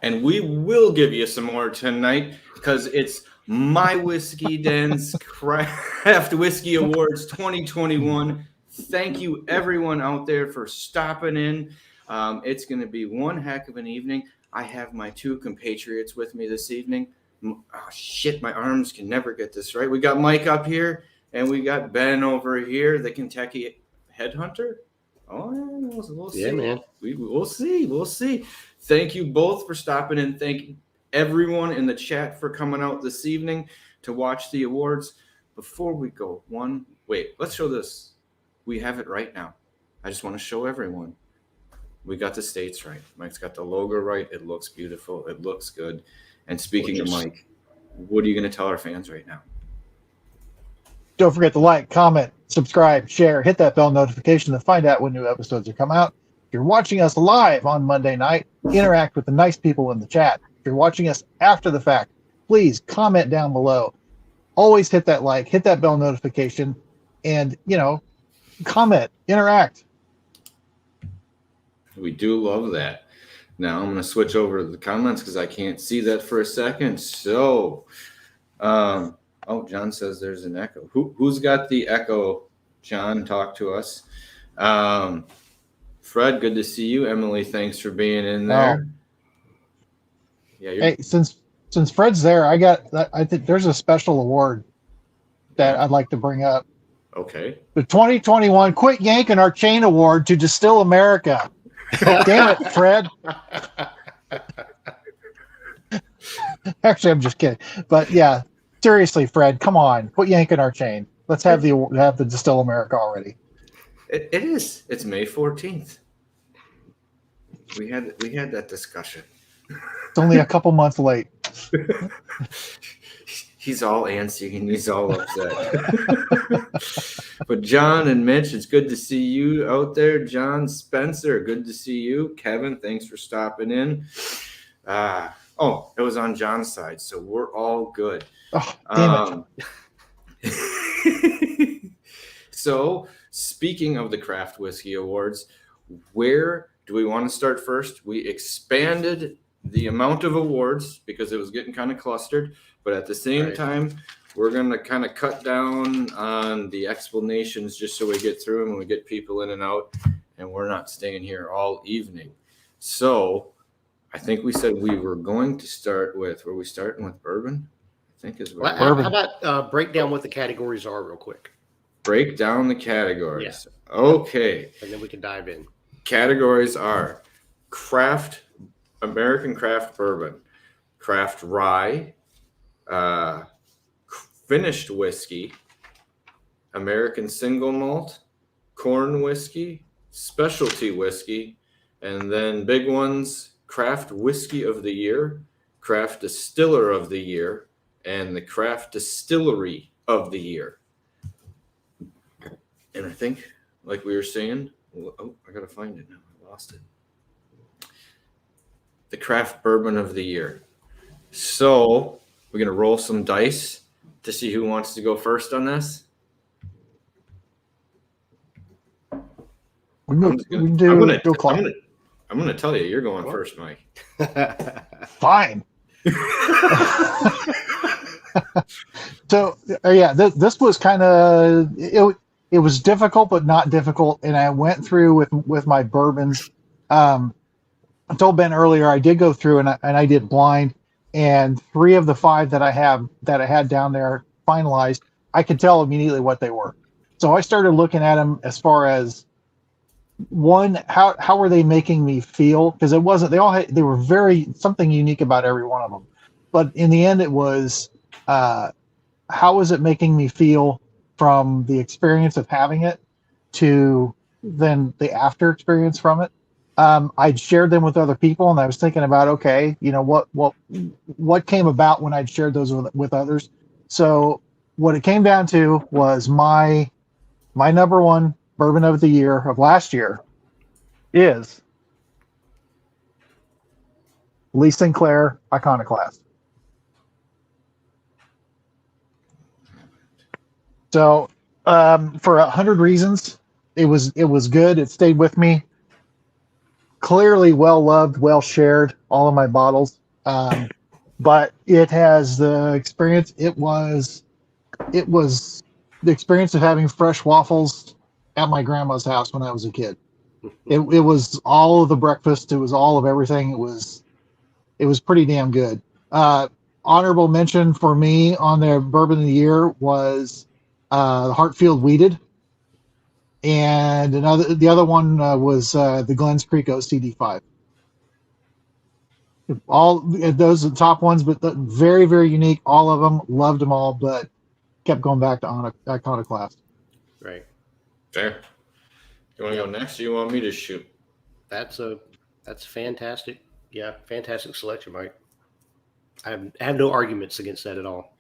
And we will give you some more tonight because it's My Whiskey Den's Craft Whiskey Awards 2021. Thank you, everyone out there, for stopping in. It's going to be one heck of an evening. I have my two compatriots with me this evening. Oh, shit, my arms can never get this right. We got Mike up here, and we got Ben over here, the Kentucky headhunter. Oh, yeah, we'll see. Yeah, man. We'll see. We'll see. Thank you both for stopping in. Thank everyone in the chat for coming out this evening to watch the awards. Before we go, let's show this. We have it right now. I just want to show everyone. We got the states right. Mike's got the logo right. It looks beautiful. It looks good. And speaking of Mike, what are you going to tell our fans right now? Don't forget to like, comment, subscribe, share, hit that bell notification to find out when new episodes are coming out. If you're watching us live on Monday night, interact with the nice people in the chat. If you're watching us after the fact, please comment down below. Always hit that like, hit that bell notification, and, comment, interact. We do love that. Now I'm going to switch over to the comments because I can't see that for a second. So, John says there's an echo. Who's got the echo? John, talk to us. Fred, good to see you. Emily, thanks for being in there. Hey, since Fred's there, I think there's a special award that I'd like to bring up. Okay. The 2021 Quit Yanking Our Chain Award to Distill America. Damn it, Fred. Actually, I'm just kidding. But yeah, seriously, Fred, come on. Quit yanking our chain. Let's have the Distill America already. It is. It's May 14th. We had that discussion. It's only a couple months late. He's all antsy and he's all upset. But John and Mitch, it's good to see you out there. John Spencer, good to see you. Kevin, thanks for stopping in. It was on John's side, so we're all good. Oh, damn it. So, speaking of the Craft Whiskey Awards, where do we want to start first? We expanded the amount of awards because it was getting kind of clustered, but at the same time, we're going to kind of cut down on the explanations just so we get through them and we get people in and out, and we're not staying here all evening. So, I think we said we were going to start with, were we starting with bourbon? I think is where How about break down what the categories are real quick? Break down the categories. Yeah. Okay. And then we can dive in. Categories are American craft bourbon, craft rye, finished whiskey, American single malt, corn whiskey, specialty whiskey, and then big ones, craft whiskey of the year, craft distiller of the year, and the craft distillery of the year. And I think, like we were saying, I gotta find it now. I lost it. The craft bourbon of the year. So we're gonna roll some dice to see who wants to go first on this. I'm gonna tell you, you're going first, Mike. Fine. So this was kind of it was difficult, but not difficult. And I went through with my bourbons. I told Ben earlier I did go through and I did blind, and 3 of the 5 that I had down there finalized, I could tell immediately what they were. So I started looking at them as far as, one, how were they making me feel? Because it wasn't, they were very something unique about every one of them. But in the end, it was how was it making me feel from the experience of having it to then the after experience from it. I'd shared them with other people, and I was thinking about, okay, what came about when I'd shared those with others. So what it came down to was my number one bourbon of the year of last year is Lee Sinclair Iconoclast. So for 100 reasons, it was good. It stayed with me. clearly well loved, well shared. All of my bottles, but it has the experience. It was the experience of having fresh waffles at my grandma's house when I was a kid. It was all of the breakfast. It was all of everything. It was pretty damn good. Honorable mention for me on their bourbon of the year was Hartfield Weeded, and the other one was the Glens Creek OCD5. All those are the top ones, but very, very unique. All of them, loved them all, but kept going back to Iconoclast. Right. Fair. You want to go next, or you want me to shoot? That's fantastic. Yeah, fantastic selection, Mike. I have no arguments against that at all.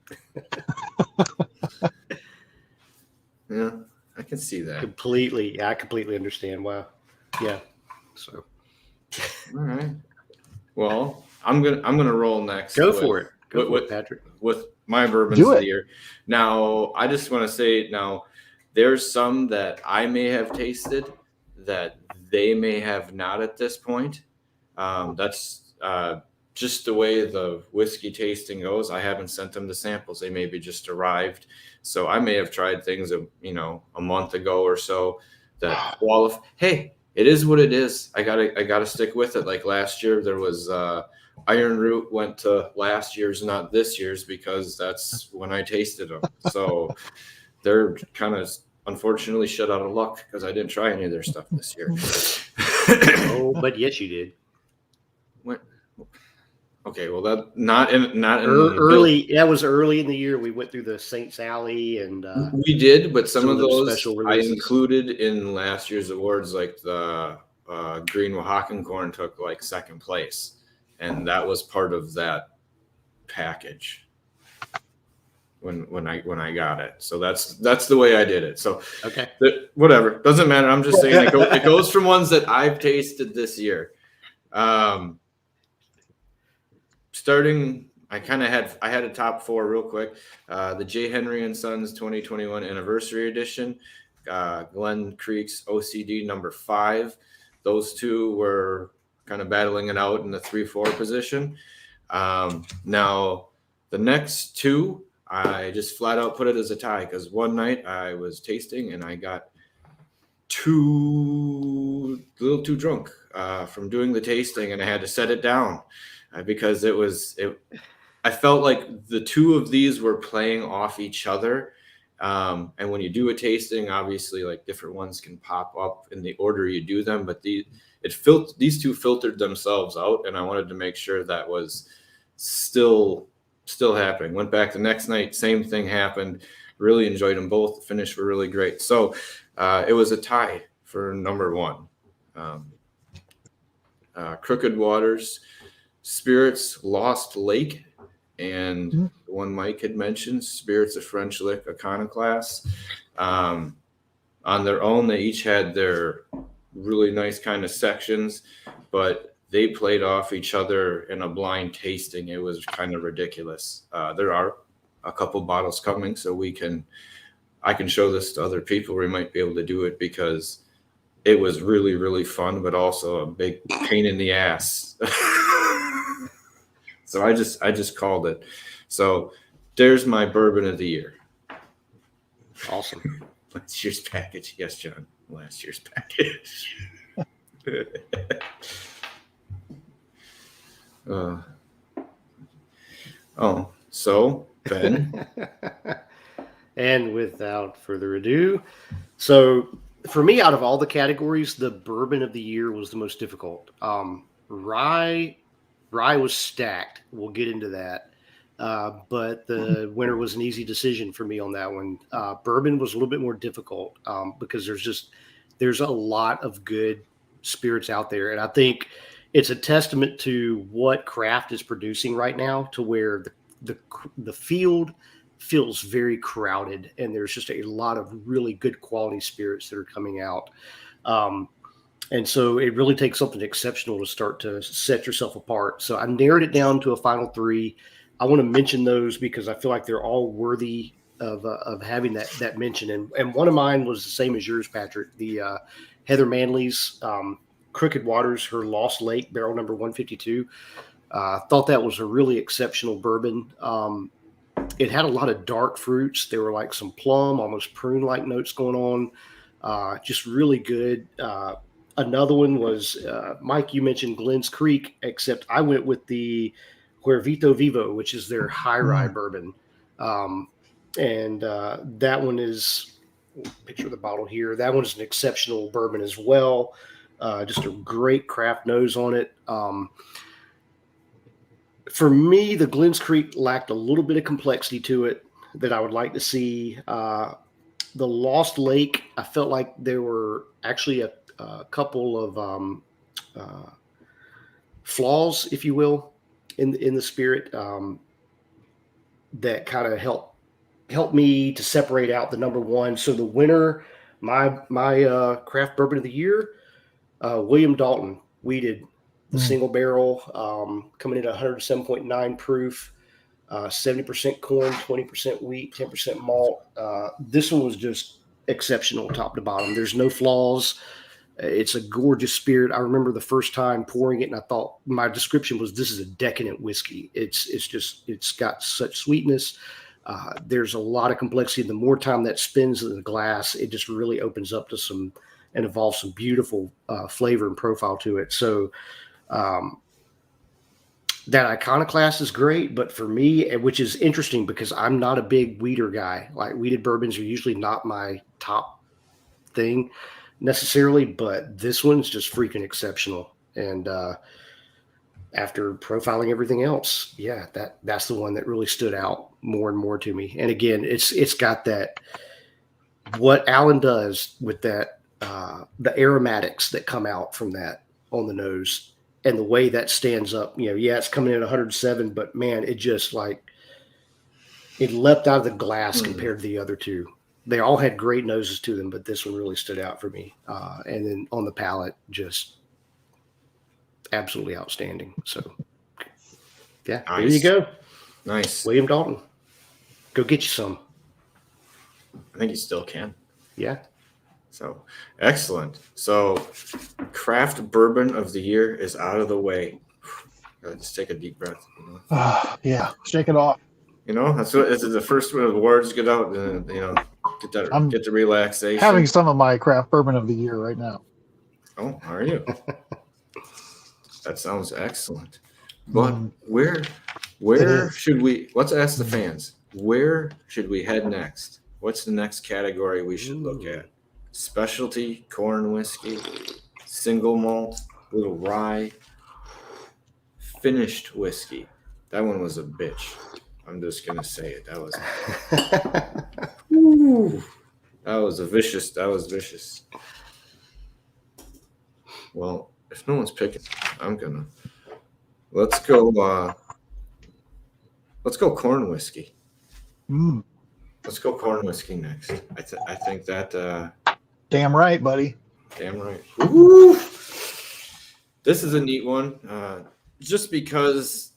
Yeah, I can see that. Completely. Yeah, I completely understand. Wow. Yeah. So. All right. Well, I'm gonna roll next. Go for it, Patrick. With my bourbons Do of it. the year. Now, I just want to say there's some that I may have tasted that they may have not at this point. That's just the way the whiskey tasting goes. I haven't sent them the samples. They maybe just arrived. So I may have tried things, a month ago or so that qualify. Hey, it is what it is. I gotta stick with it. Like last year, there was Iron Root went to last year's, not this year's, because that's when I tasted them. So they're kind of unfortunately shut out of luck because I didn't try any of their stuff this year. Oh, but yes, you did. What? Okay, well that not in early. That was early in the year. We went through the Saints Alley and we did, but some of those special I releases. included in last year's awards, like the Green Oaxacan corn took like second place, and that was part of that package when I got it. So that's the way I did it. So okay, whatever, doesn't matter. I'm just saying it goes from ones that I've tasted this year. Starting, I had a top four real quick. The J. Henry and Sons 2021 Anniversary Edition, Glen Creek's OCD number 5. Those two were kind of battling it out in the 3-4 position. Now, the next two, I just flat out put it as a tie because one night I was tasting and I got a little too drunk from doing the tasting, and I had to set it down. Because I felt like the two of these were playing off each other. And when you do a tasting, obviously like different ones can pop up in the order you do them, but these two filtered themselves out, and I wanted to make sure that was still happening. Went back the next night, same thing happened. Really enjoyed them both. The finish were really great. So it was a tie for number 1. Crooked Waters Spirits Lost Lake, and the one Mike had mentioned, Spirits of French Lick Iconoclast. On their own, they each had their really nice kind of sections, but they played off each other in a blind tasting. It was kind of ridiculous. There are a couple bottles coming, so I can show this to other people. We might be able to do it because it was really, really fun, but also a big pain in the ass. So I just called it. So there's my bourbon of the year. Awesome. Last year's package. Yes, John. Last year's package. So Ben. And without further ado, so for me, out of all the categories, the bourbon of the year was the most difficult. Rye was stacked. We'll get into that. But the winner was an easy decision for me on that one. Bourbon was a little bit more difficult because there's a lot of good spirits out there. And I think it's a testament to what Kraft is producing right now, to where the field feels very crowded, and there's just a lot of really good quality spirits that are coming out. And so it really takes something exceptional to start to set yourself apart. So I narrowed it down to a final 3. I want to mention those because I feel like they're all worthy of having that mention. And one of mine was the same as yours, Patrick. The Heather Manley's Crooked Waters, her Lost Lake barrel number 152. I thought that was a really exceptional bourbon. It had a lot of dark fruits. There were like some plum, almost prune-like notes going on. Just really good. Another one was, Mike, you mentioned Glens Creek, except I went with the Huervito Vivo, which is their high rye bourbon. And that one is, picture the bottle here. That one is an exceptional bourbon as well. Just a great craft nose on it. For me, the Glens Creek lacked a little bit of complexity to it that I would like to see. The Lost Lake, I felt like there were actually a couple of flaws, if you will, in the spirit that kind of helped me to separate out the number one. So the winner, my craft bourbon of the year, William Dalton, weeded. The single barrel, coming in at 107.9 proof, 70% corn, 20% wheat, 10% malt. This one was just exceptional top to bottom. There's no flaws. It's a gorgeous spirit. I remember the first time pouring it, and I thought my description was, this is a decadent whiskey. It's got such sweetness. There's a lot of complexity. The more time that spins in the glass, it just really opens up to some and evolves some beautiful flavor and profile to it. So that Iconoclast is great, but for me, which is interesting because I'm not a big weeder guy. Like, weeded bourbons are usually not my top thing necessarily, but this one's just freaking exceptional. And after profiling everything else, yeah, that's the one that really stood out more and more to me. And again, it's got that, what Alan does with that, the aromatics that come out from that on the nose. And the way that stands up, it's coming in at 107, but man, it just it leapt out of the glass compared to the other two. They all had great noses to them, but this one really stood out for me. And then on the palate, just absolutely outstanding. So, yeah, nice. There you go. Nice. William Dalton. Go get you some. I think you still can. Yeah. So, excellent. So, craft bourbon of the year is out of the way. Just take a deep breath. Yeah, shake it off. That's what the first one of the words get out, and get the relaxation. Having some of my craft bourbon of the year right now. Oh, are you? That sounds excellent. But where should we? Let's ask the fans. Where should we head next? What's the next category we should look at? Specialty corn whiskey, single malt, little rye, finished whiskey. That one was a bitch. I'm just gonna say it. That was vicious. That was vicious. Well, if no one's picking, I'm gonna. Let's go corn whiskey. Let's go corn whiskey next. I think that. Damn right, buddy. Damn right. Woo! This is a neat one, just because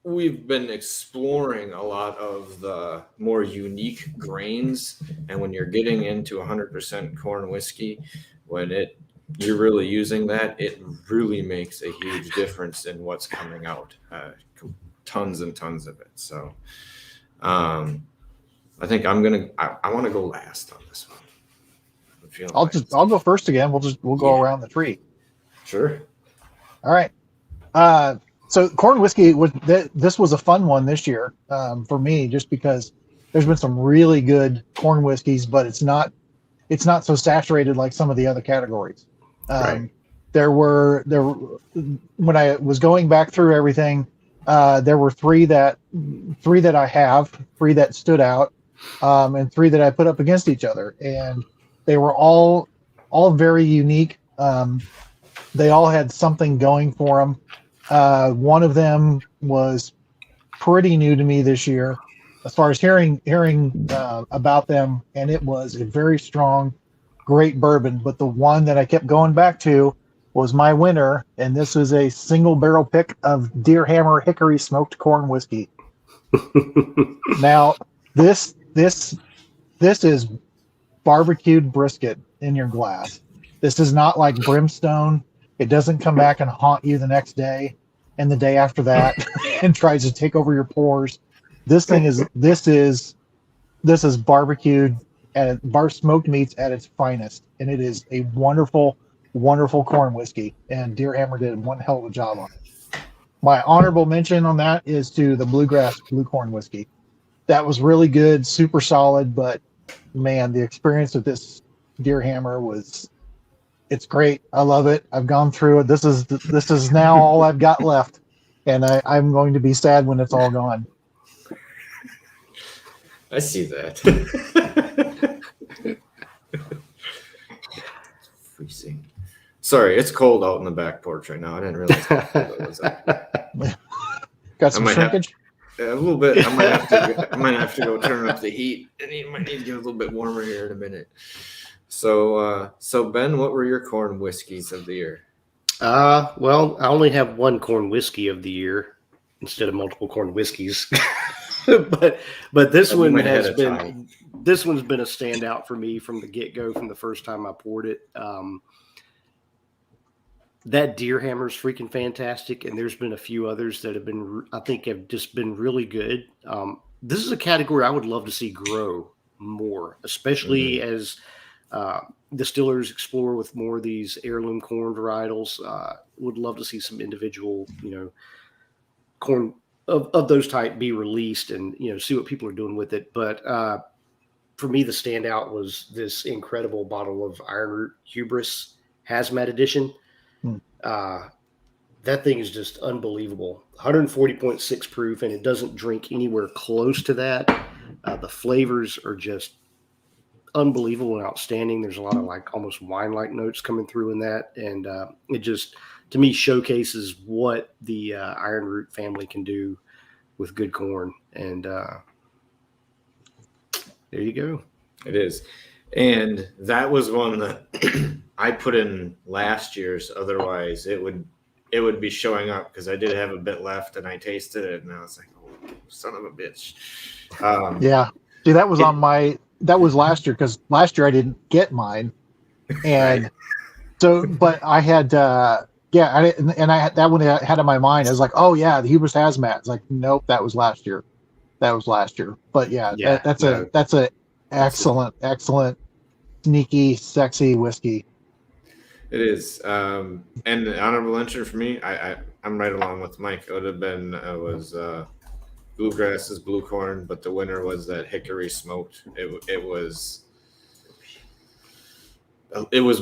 we've been exploring a lot of the more unique grains, and when you're getting into 100% corn whiskey, when you're really using that, it really makes a huge difference in what's coming out. Tons and tons of it. So, I think I want to go last on this one. I'll go first again. We'll go around the tree. Sure. All right. So corn whiskey this was a fun one this year for me, just because there's been some really good corn whiskeys, but it's not so saturated like some of the other categories. Right. There were when I was going back through everything, there were three that I have, three that stood out, and three that I put up against each other, and they were all very unique. They all had something going for them. One of them was pretty new to me this year, as far as hearing about them, and it was a very strong, great bourbon. But the one that I kept going back to was my winner, and this is a single barrel pick of Deer Hammer Hickory smoked corn whiskey. Now, this is barbecued brisket in your glass. This is not like brimstone. It doesn't come back and haunt you the next day and the day after that and tries to take over your pores. This is barbecued at smoked meats at its finest, and it is a wonderful, wonderful corn whiskey. And Deer Hammer did one hell of a job on it. My honorable mention on that is to the Bluegrass Blue Corn whiskey. That was really good, super solid, but man, the experience with this Deer Hammer it's great. I love it. I've gone through it. This is now all I've got left, and I'm going to be sad when it's all gone. I see that. Freezing. Sorry, it's cold out in the back porch right now. I didn't realize how cold it was out there. Got some shrinkage? A little bit. I might have to go turn up the heat, and it might need to get a little bit warmer here in a minute. So Ben, what were your corn whiskeys of the year? Well, I only have one corn whiskey of the year instead of multiple corn whiskeys. but this one has been this one's been a standout for me from the get-go, from the first time I poured it. That Deer Hammer is freaking fantastic, and there's been a few others that have just been really good. This is a category I would love to see grow more, especially as distillers explore with more of these heirloom corn varietals. Would love to see some individual, corn of those type be released and, see what people are doing with it. But for me, the standout was this incredible bottle of Iron Root Hubris Hazmat Edition. That thing is just unbelievable. 140.6 proof, and it doesn't drink anywhere close to that. The flavors are just unbelievable and outstanding. There's a lot of almost wine-like notes coming through in that, and it just, to me, showcases what the Iron Root family can do with good corn. And there you go. It is, and that was one that I put in last year's. Otherwise, it would be showing up because I did have a bit left, and I tasted it, and I was like, "Oh, son of a bitch!" Yeah, see, that was that was last year, because last year I didn't get mine, and right. So, but I had, I had that one I had in my mind. I was like, oh yeah, the Hubris Hazmat. It's like, nope, that was last year. But that's a excellent, sneaky, sexy whiskey. It is, and the honorable mention for me, I'm right along with Mike. It would have been Bluegrass's Blue Corn, but the winner was that Hickory smoked. It was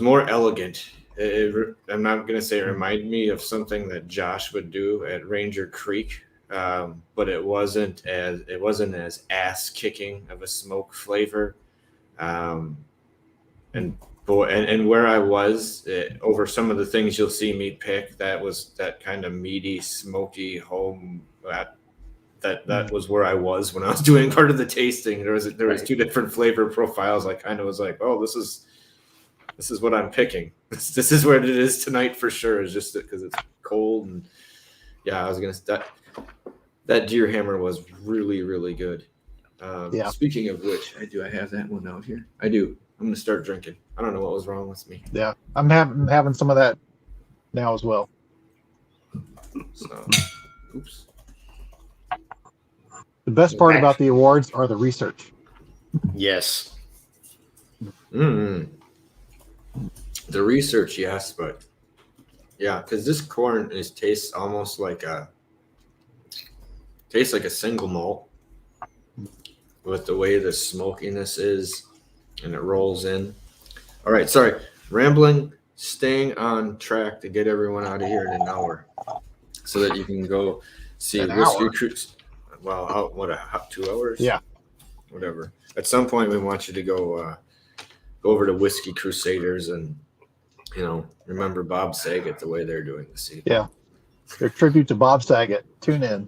more elegant. I'm not going to say it reminded me of something that Josh would do at Ranger Creek, but it wasn't as ass kicking of a smoke flavor. And where I was over some of the things you'll see me pick, that was that kind of meaty, smoky home. That was where I was when I was doing part of the tasting. There was two different flavor profiles. I kind of was like, oh, this is what I'm picking. This is where it is tonight for sure. Is just because it's cold, and I was gonna that Deer Hammer was really, really good. Speaking of which, I have that one out here. I do. I'm gonna start drinking. I don't know what was wrong with me. Yeah, I'm having some of that now as well. So, oops. The best part about the awards are the research. Yes. The research, yes, but because this corn tastes almost like a single malt with the way the smokiness is, and it rolls in. All right, sorry, rambling. Staying on track to get everyone out of here in an hour, so that you can go see Whiskey Cruise. Well, 2 hours? Yeah. Whatever. At some point, we want you to go over to Whiskey Crusaders and, remember Bob Saget the way they're doing this evening. Yeah. Their tribute to Bob Saget. Tune in.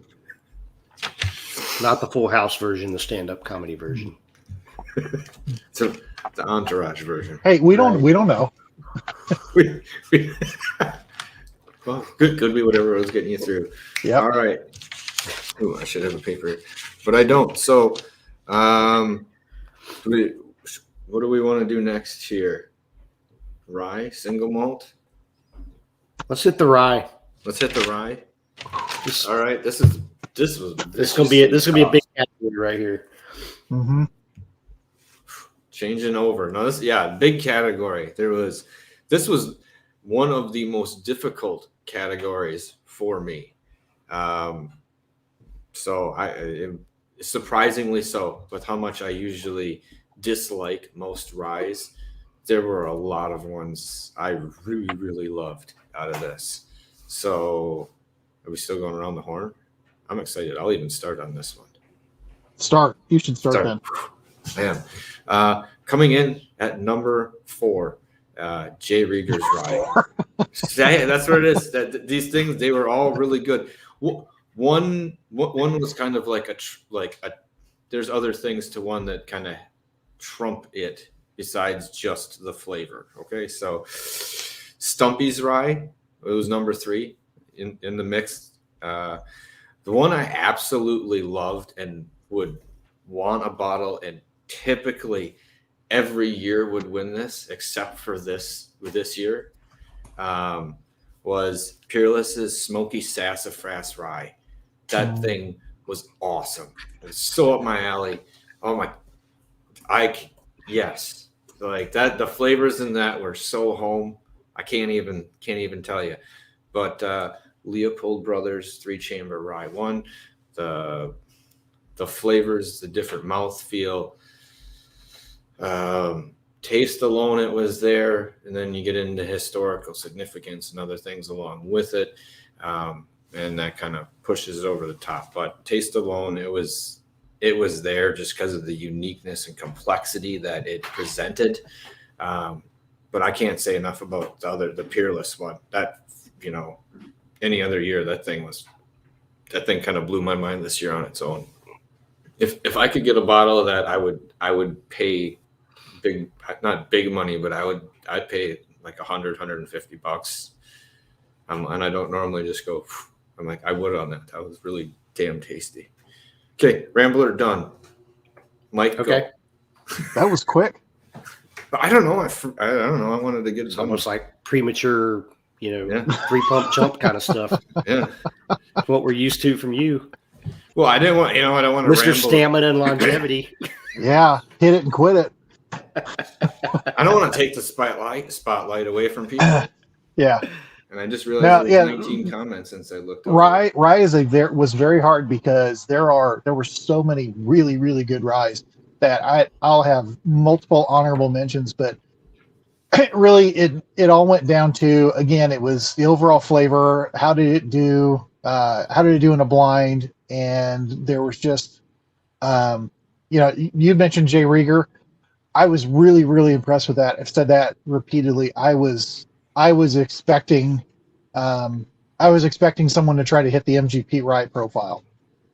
Not the Full House version, the stand-up comedy version. So the Entourage version. Hey, we don't know. Well, could be whatever was getting you through. Yeah. All right. Ooh, I should have a paper, but I don't. So, what do we want to do next here? Rye Single Malt. Let's hit the rye. Let's hit the rye. This, All right, this this is gonna be a big category right here. Mm-hmm. Changing over. No, big category. This was one of the most difficult categories for me. Surprisingly so, with how much I usually dislike most ryes, there were a lot of ones I really, really loved out of this. So, are we still going around the horn? I'm excited. I'll even start on this one. You should start then. Man. Coming in at number 4, Jay Rieger's rye. That's what it is. These things, they were all really good. One was kind of like a. There's other things to one that kind of trump it besides just the flavor. Okay, so Stumpy's rye, it was number 3 in the mix. The one I absolutely loved and would want a bottle, and typically every year would win this, except for this year, was Peerless's Smoky Sassafras rye. That thing was awesome. It was so up my alley. Oh my, yes, like that. The flavors in that were so home. I can't even tell you. But Leopold Brothers 3-chamber rye one, the flavors, the different mouthfeel, taste alone, it was there, and then you get into historical significance and other things along with it, and that kind of pushes it over the top. But taste alone, it was there just because of the uniqueness and complexity that it presented. But I can't say enough about the Peerless one. That, any other year, that thing kind of blew my mind this year on its own. If I could get a bottle of that, I would pay not big money, but I'd pay like $100-$150. And I don't normally just go. I'm like, I would on that. That was really damn tasty. Okay, Rambler done. Mike, okay. Go. That was quick. I don't know. I don't know. I wanted to get it's almost like premature, 3-pump jump kind of stuff. Yeah, what we're used to from you. Well, I didn't want. I don't want to. Mr. Stamina and longevity. Yeah, hit it and quit it. I don't want to take the spotlight away from people. Yeah. And I just realized there was 19 comments since I looked. Rye was very hard because there were so many really, really good ryes that I'll have multiple honorable mentions, but it all went down to, again, it was the overall flavor. How did it do in a blind? And there was just, you mentioned Jay Rieger. I was really, really impressed with that. I've said that repeatedly. I was expecting someone to try to hit the MGP rye profile,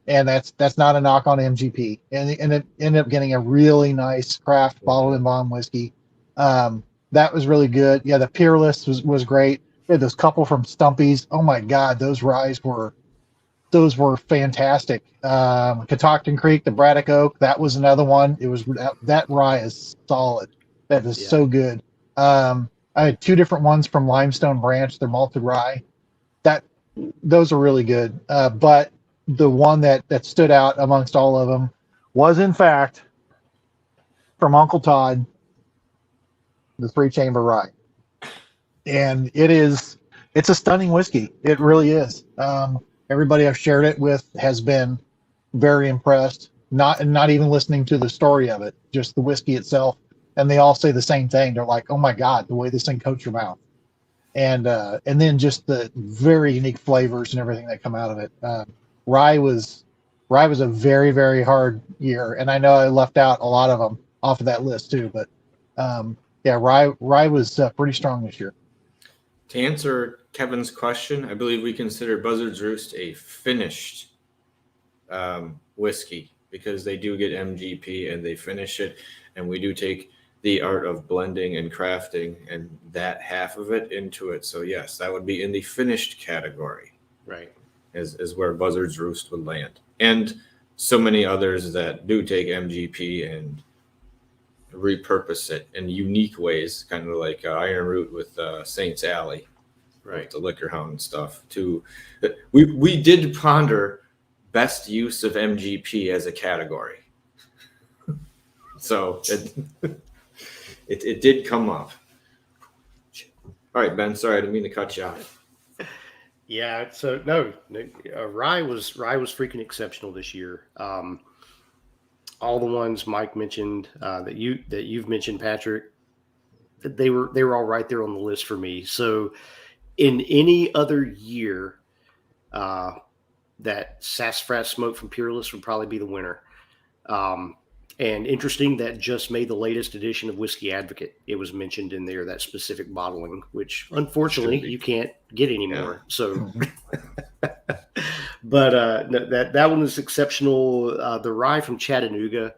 and that's not a knock on MGP. And it ended up getting a really nice Kraft bottled and bond whiskey. That was really good. Yeah, the Peerless was great. We had those couple from Stumpy's. Oh my God, those ryes were fantastic. Catoctin Creek, the Braddock Oak, that was another one. It was that rye is solid. That is so good. I had 2 different ones from Limestone Branch, their malted rye. Those are really good. But the one that stood out amongst all of them was, in fact, from Uncle Todd, the 3-chamber rye. And it's a stunning whiskey. It really is. Everybody I've shared it with has been very impressed, not even listening to the story of it, just the whiskey itself. And they all say the same thing. They're like, oh my God, the way this thing coats your mouth. And then just the very unique flavors and everything that come out of it. Rye was a very, very hard year. And I know I left out a lot of them off of that list too, but rye was pretty strong this year. To answer Kevin's question, I believe we consider Buzzards Roost a finished whiskey because they do get MGP and they finish it. And we do take the art of blending and crafting and that half of it into it. So yes, that would be in the finished category. Right. Is where Buzzards Roost would land. And so many others that do take MGP and repurpose it in unique ways, kind of like Iron Root with Saints Alley, Right. the Liquor Hound stuff. We did ponder best use of MGP as a category, so it did come up. All right, Ben. Sorry, I didn't mean to cut you off. Yeah. So no, Rye was freaking exceptional this year. All the ones Mike mentioned that you've mentioned, Patrick, they were all right there on the list for me. So in any other year, that Sassafras smoke from Peerless would probably be the winner. And interesting that just made the latest edition of Whiskey Advocate. It was mentioned in there, that specific bottling, which unfortunately you can't get anymore. Yeah. So, but no, that one was exceptional. The Rye from Chattanooga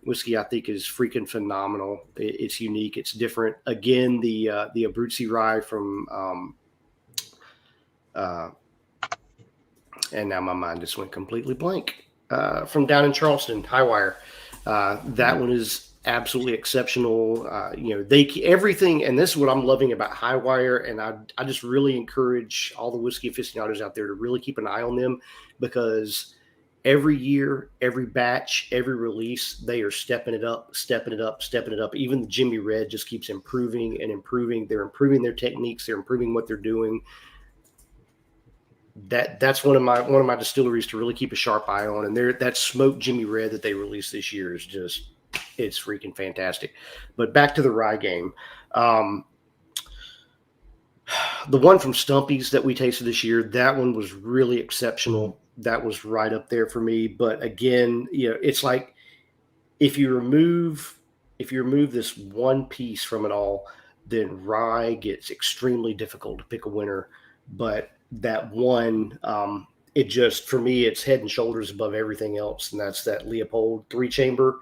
whiskey, I think, is freaking phenomenal. It's unique. It's different. Again, the Abruzzi Rye from and now my mind just went completely blank. From down in Charleston, Highwire. That one is absolutely exceptional. Everything, and this is what I'm loving about Highwire, and I just really encourage all the whiskey aficionados out there to really keep an eye on them, because every year, every batch, every release, they are stepping it up. Even the Jimmy Red just keeps improving and improving. They're improving their techniques. They're improving what they're doing. That's one of my distilleries to really keep a sharp eye on. And that smoked Jimmy Red that they released this year is just, it's freaking fantastic. But back to the rye game. The one from Stumpy's that we tasted this year, that one was really exceptional. That was right up there for me. But again, it's like if you remove this one piece from it all, then rye gets extremely difficult to pick a winner. But that one, it just, for me, it's head and shoulders above everything else, and that's that Leopold 3-chamber.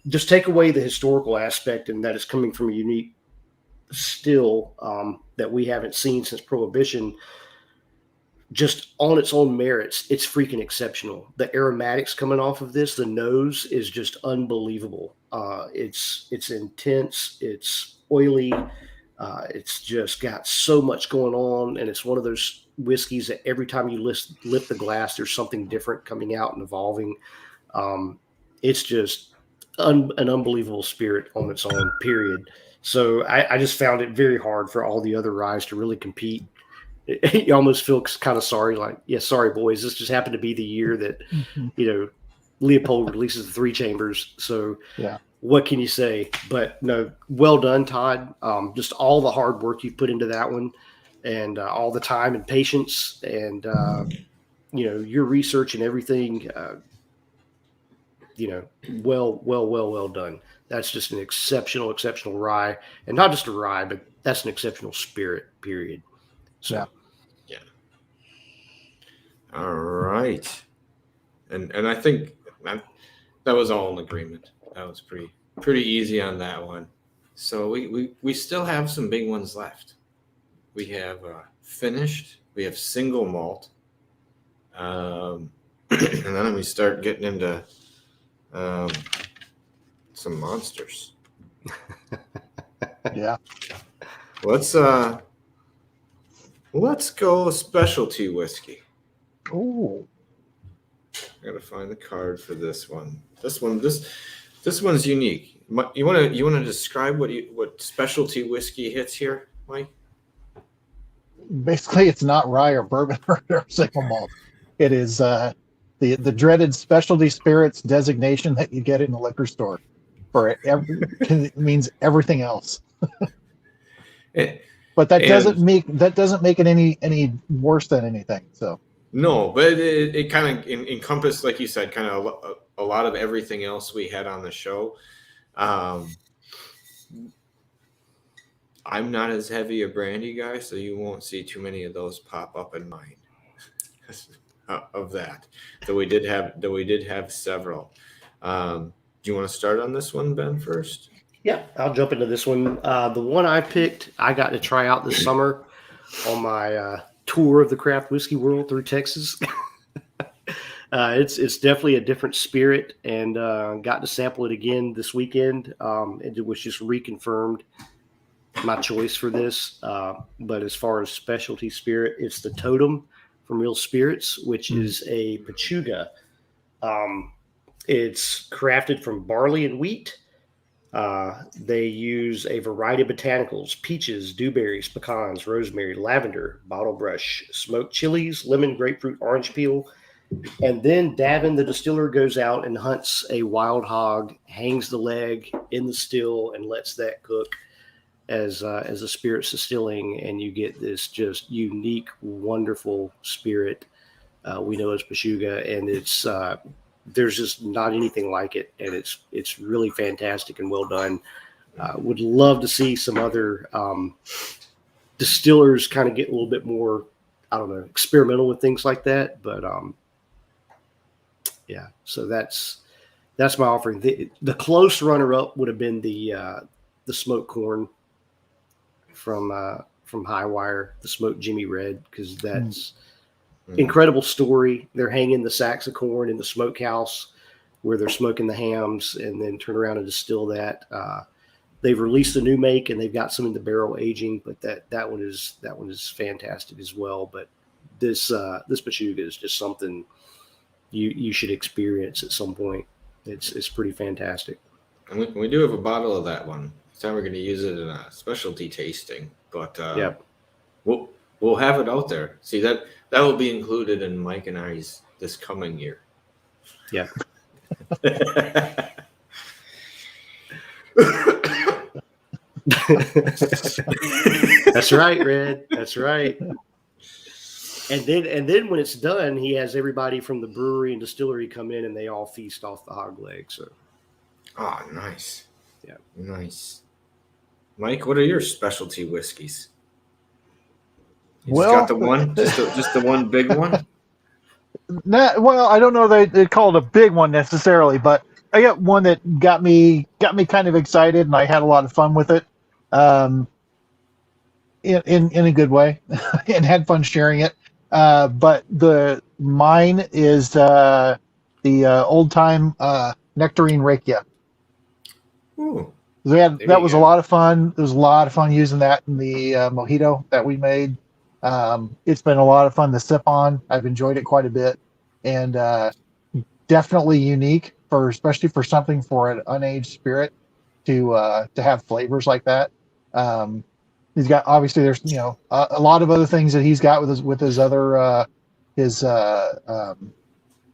Just take away the historical aspect, and that it's coming from a unique still that we haven't seen since Prohibition. Just on its own merits, it's freaking exceptional. The aromatics coming off of this, the nose is just unbelievable. It's intense, it's oily. It's just got so much going on, and it's one of those whiskeys that every time you lift the glass, there's something different coming out and evolving. It's just an unbelievable spirit on its own, period. So I just found it very hard for all the other ryes to really compete. You almost feel kind of sorry, like, yeah, sorry, boys. This just happened to be the year that, Leopold releases the 3 chambers. So, yeah. What can you say? But no, well done, Todd. Just all the hard work you put into that one, and all the time and patience, and your research and everything. Well done. That's just an exceptional rye, and not just a rye, but that's an exceptional spirit. Period. So, yeah. All right, and I think that was all in agreement. That was pretty easy on that one. So we still have some big ones left. We have finished. We have single malt, and then we start getting into some monsters. Yeah. Let's go specialty whiskey. Ooh. I gotta find the card for this one. This one's unique. You want to describe what specialty whiskey hits here, Mike? Basically, it's not rye or bourbon or single malt. It is the dreaded specialty spirits designation that you get in the liquor store for it means everything else. But that doesn't make it any worse than anything. So. No, but it kind of encompassed, like you said, kind of a lot of everything else we had on the show. I'm not as heavy a brandy guy, so you won't see too many of those pop up in mine of that. Though we did have several. Do you want to start on this one, Ben, first? Yeah, I'll jump into this one. The one I picked, I got to try out this summer on my tour of the craft whiskey world through Texas. It's definitely a different spirit, and got to sample it again this weekend. It was just reconfirmed my choice for this. But as far as specialty spirit, it's the Totem from Real Spirits, which is a Pachuga. It's crafted from barley and wheat. They use a variety of botanicals: peaches, dewberries, pecans, rosemary, lavender, bottle brush, smoked chilies, lemon, grapefruit, orange peel. And then Davin, the distiller, goes out and hunts a wild hog, hangs the leg in the still, and lets that cook as a spirit's distilling, and you get this just unique, wonderful spirit we know as Pachuga, and it's there's just not anything like it, and it's really fantastic and well done. Would love to see some other distillers kind of get a little bit more, I don't know, experimental with things like that, but yeah. So that's my offering. The close runner up would have been the smoked corn from Highwire, the smoked Jimmy Red, because that's incredible story. They're hanging the sacks of corn in the smokehouse where they're smoking the hams, and then turn around and distill that. They've released a new make, and they've got some in the barrel aging, but that one is fantastic as well. But this Pachuga is just something you should experience at some point. It's pretty fantastic. And we do have a bottle of that one. This time we're going to use it in a specialty tasting, but Yep. We'll have it out there. See, that will be included in Mike and I's this coming year. Yeah. That's right, Red. That's right. And then when it's done, he has everybody from the brewery and distillery come in, and they all feast off the hog leg. So, oh, nice. Yeah, nice. Mike, what are your specialty whiskeys? You Well, just got the one, just the one big one. Well, I don't know they call it a big one necessarily, but I got one that got me kind of excited, and I had a lot of fun with it, in a good way, and had fun sharing it. But mine is the old time Nectarine Rakia. Ooh. That was a lot of fun. It was a lot of fun using that in the mojito that we made. It's been a lot of fun to sip on. I've enjoyed it quite a bit, and definitely unique especially for something for an unaged spirit to have flavors like that. He's got, obviously there's a lot of other things that he's got with his other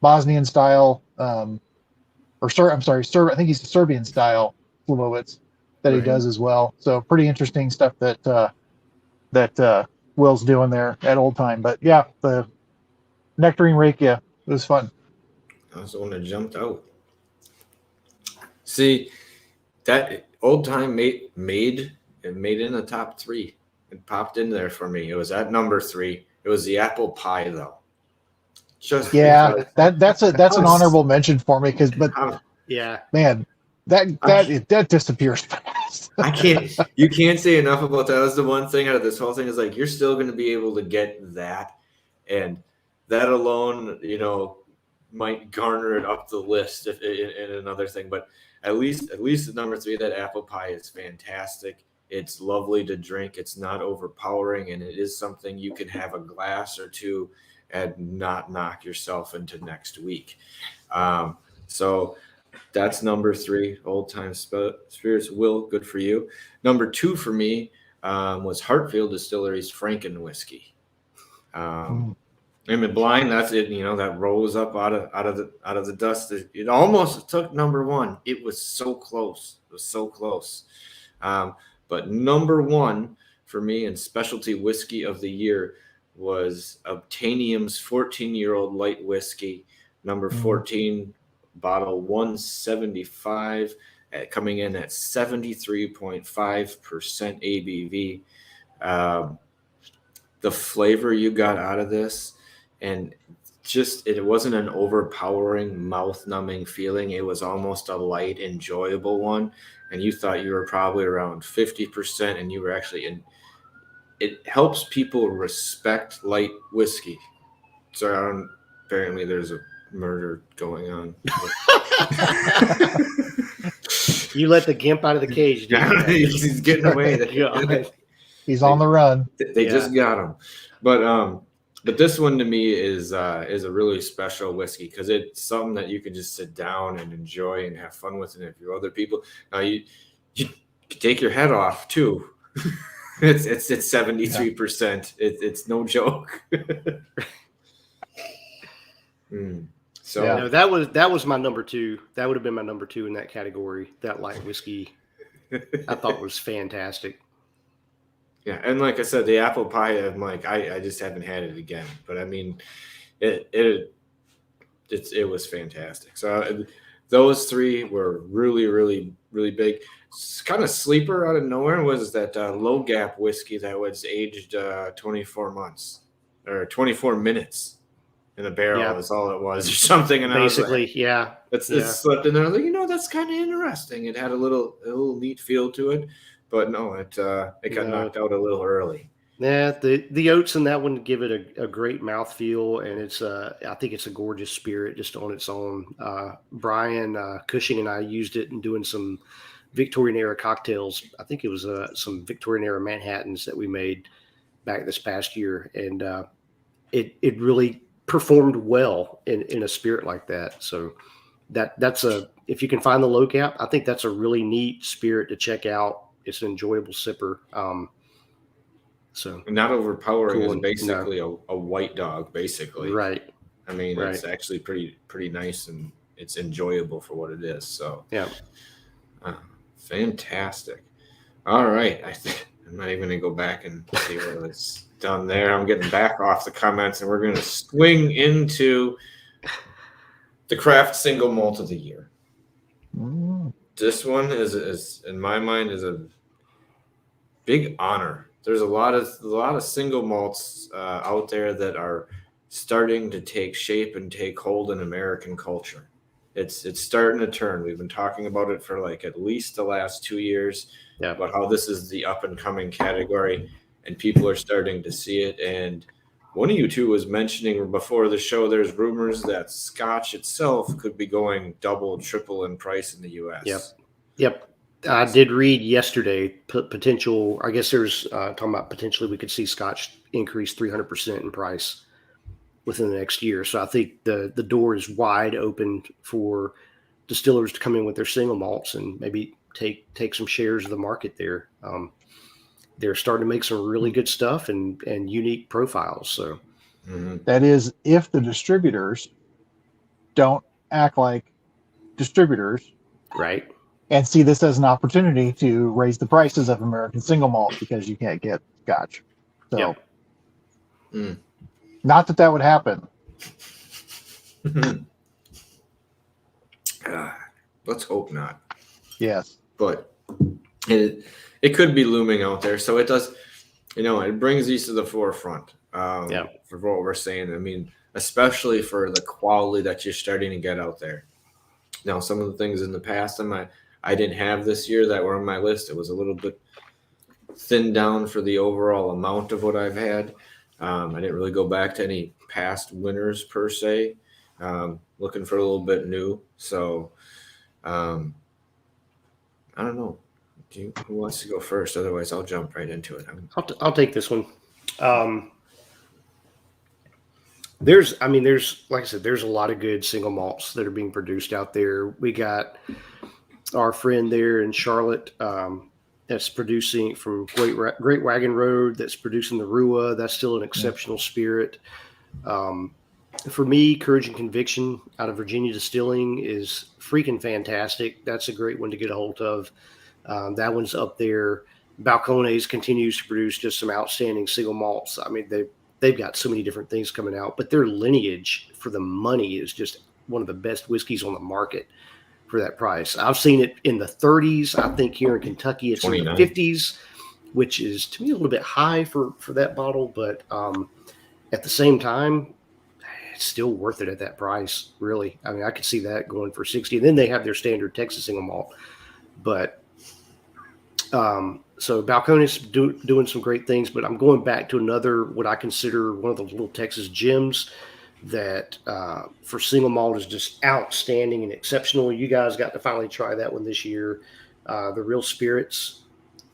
Bosnian style I'm sorry, I think he's Serbian style Slivovitz that he does as well. So pretty interesting stuff that Will's doing there at Old Time. But yeah, the Nectarine Rakia, it was fun. That was the one that jumped out. See, that Old Time made in the top 3. It popped in there for me. It was at number 3. It was the apple pie though. That's an honorable mention for me yeah, man, that disappears fast. You can't say enough about that. That was the one thing out of this whole thing, is like, you're still going to be able to get that, and that alone, might garner it up the list in another thing. But at least at number 3, that apple pie is fantastic. It's lovely to drink. It's not overpowering, and it is something you can have a glass or two and not knock yourself into next week. So that's number 3, Old Time Spirits. Will, good for you. Number 2 for me was Hartfield Distillery's Franken whiskey. And blind, that's it. That rose up out of the dust. It almost took number 1. It was so close. But number 1 for me in specialty whiskey of the year was Obtainium's 14-year-old light whiskey, number 14, bottle 175, coming in at 73.5% ABV. The flavor you got out of this, and just, it wasn't an overpowering, mouth-numbing feeling. It was almost a light, enjoyable one, and you thought you were probably around 50%, and you were actually in. It helps people respect light whiskey. So apparently there's a murder going on. You let the gimp out of the cage, didn't you? He's getting away. God. He's on the run. They just got him. But this one to me is a really special whiskey because it's something that you can just sit down and enjoy and have fun with. And if you're other people, you take your head off too. It's 73%. It's no joke. So no, that was my number 2. That would have been my number 2 in that category. That light whiskey, I thought was fantastic. Yeah, and like I said, the apple pie, I'm like, I just haven't had it again. But I mean, it was fantastic. So those 3 were really, really, really big. Kind of sleeper out of nowhere was that low gap whiskey that was aged 24 months or 24 minutes in a barrel. Yeah. That's all it was, or something. And Basically, it slipped in there. I was like, that's kind of interesting. It had a little neat feel to it. But no, it got knocked out a little early. Yeah, the oats in that one give it a great mouthfeel, and it's I think it's a gorgeous spirit just on its own. Brian Cushing and I used it in doing some Victorian era cocktails. I think it was some Victorian era Manhattans that we made back this past year, and it really performed well in a spirit like that. So that's if you can find the low cap, I think that's a really neat spirit to check out. It's an enjoyable sipper. So not overpowering cool. is basically a white dog, basically. Right. I mean, it's actually pretty nice, and it's enjoyable for what it is. So yeah, fantastic. All right, I'm not even gonna go back and see what it's done there. I'm getting back off the comments, and we're gonna swing into the Kraft Single Malt of the Year. This one is in my mind is a big honor. There's a lot of single malts out there that are starting to take shape and take hold in American culture. It's starting to turn. We've been talking about it for like at least the last 2 years about how this is the up and coming category, and people are starting to see it. And one of you two was mentioning before the show, there's rumors that Scotch itself could be going double, triple in price in the U.S. Yep. I did read yesterday potential. I guess there's talking about potentially we could see Scotch increase 300% in price within the next year. So I think the door is wide open for distillers to come in with their single malts and maybe take some shares of the market there. They're starting to make some really good stuff and unique profiles. So that is if the distributors don't act like distributors, right? And see this as an opportunity to raise the prices of American single malt because you can't get Scotch. So, not that would happen. Let's hope not. Yes, but it could be looming out there. So it does, it brings these to the forefront. For what we're saying. I mean, especially for the quality that you're starting to get out there. Now, some of the things in the past I didn't have this year that were on my list. It was a little bit thinned down for the overall amount of what I've had. I didn't really go back to any past winners per se. Looking for a little bit new. So I don't know. Who wants to go first? Otherwise, I'll jump right into it. I'll take this one. There's like I said, there's a lot of good single malts that are being produced out there. We got our friend there in Charlotte that's producing from Great Wagon Road, that's producing the Rua. That's still an exceptional spirit. For me, Courage and Conviction out of Virginia Distilling is freaking fantastic. That's a great one to get a hold of. That one's up there. Balcones continues to produce just some outstanding single malts. I mean, they've got so many different things coming out, but their lineage for the money is just one of the best whiskeys on the market for that price. I've seen it in the 30s. I think here in Kentucky it's 29. In the 50s, which is to me a little bit high for that bottle, but at the same time, it's still worth it at that price, really. I mean, I could see that going for 60. And then they have their standard Texas single malt. But so Balcones doing some great things, but I'm going back to another, what I consider one of the little Texas gems, that for single malt is just outstanding and exceptional. You guys got to finally try that one this year. The Real Spirits,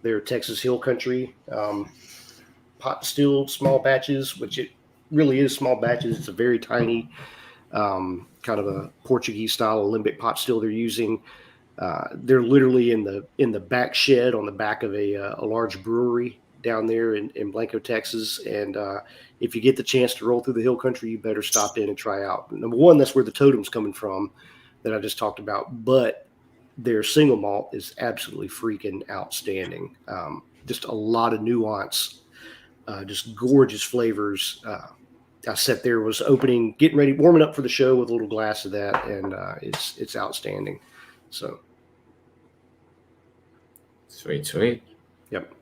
they're Texas Hill Country, pot distilled, small batches, which it really is small batches. It's a very tiny, kind of a Portuguese style alembic pot still they're using. They're literally in the back shed on the back of a large brewery down there in Blanco, Texas. And if you get the chance to roll through the hill country, you better stop in and try out. Number one, that's where the totem's coming from that I just talked about. But their single malt is absolutely freaking outstanding. Just a lot of nuance, just gorgeous flavors. I sat there, was getting ready, warming up for the show with a little glass of that, and it's outstanding. So Sweet. Yep.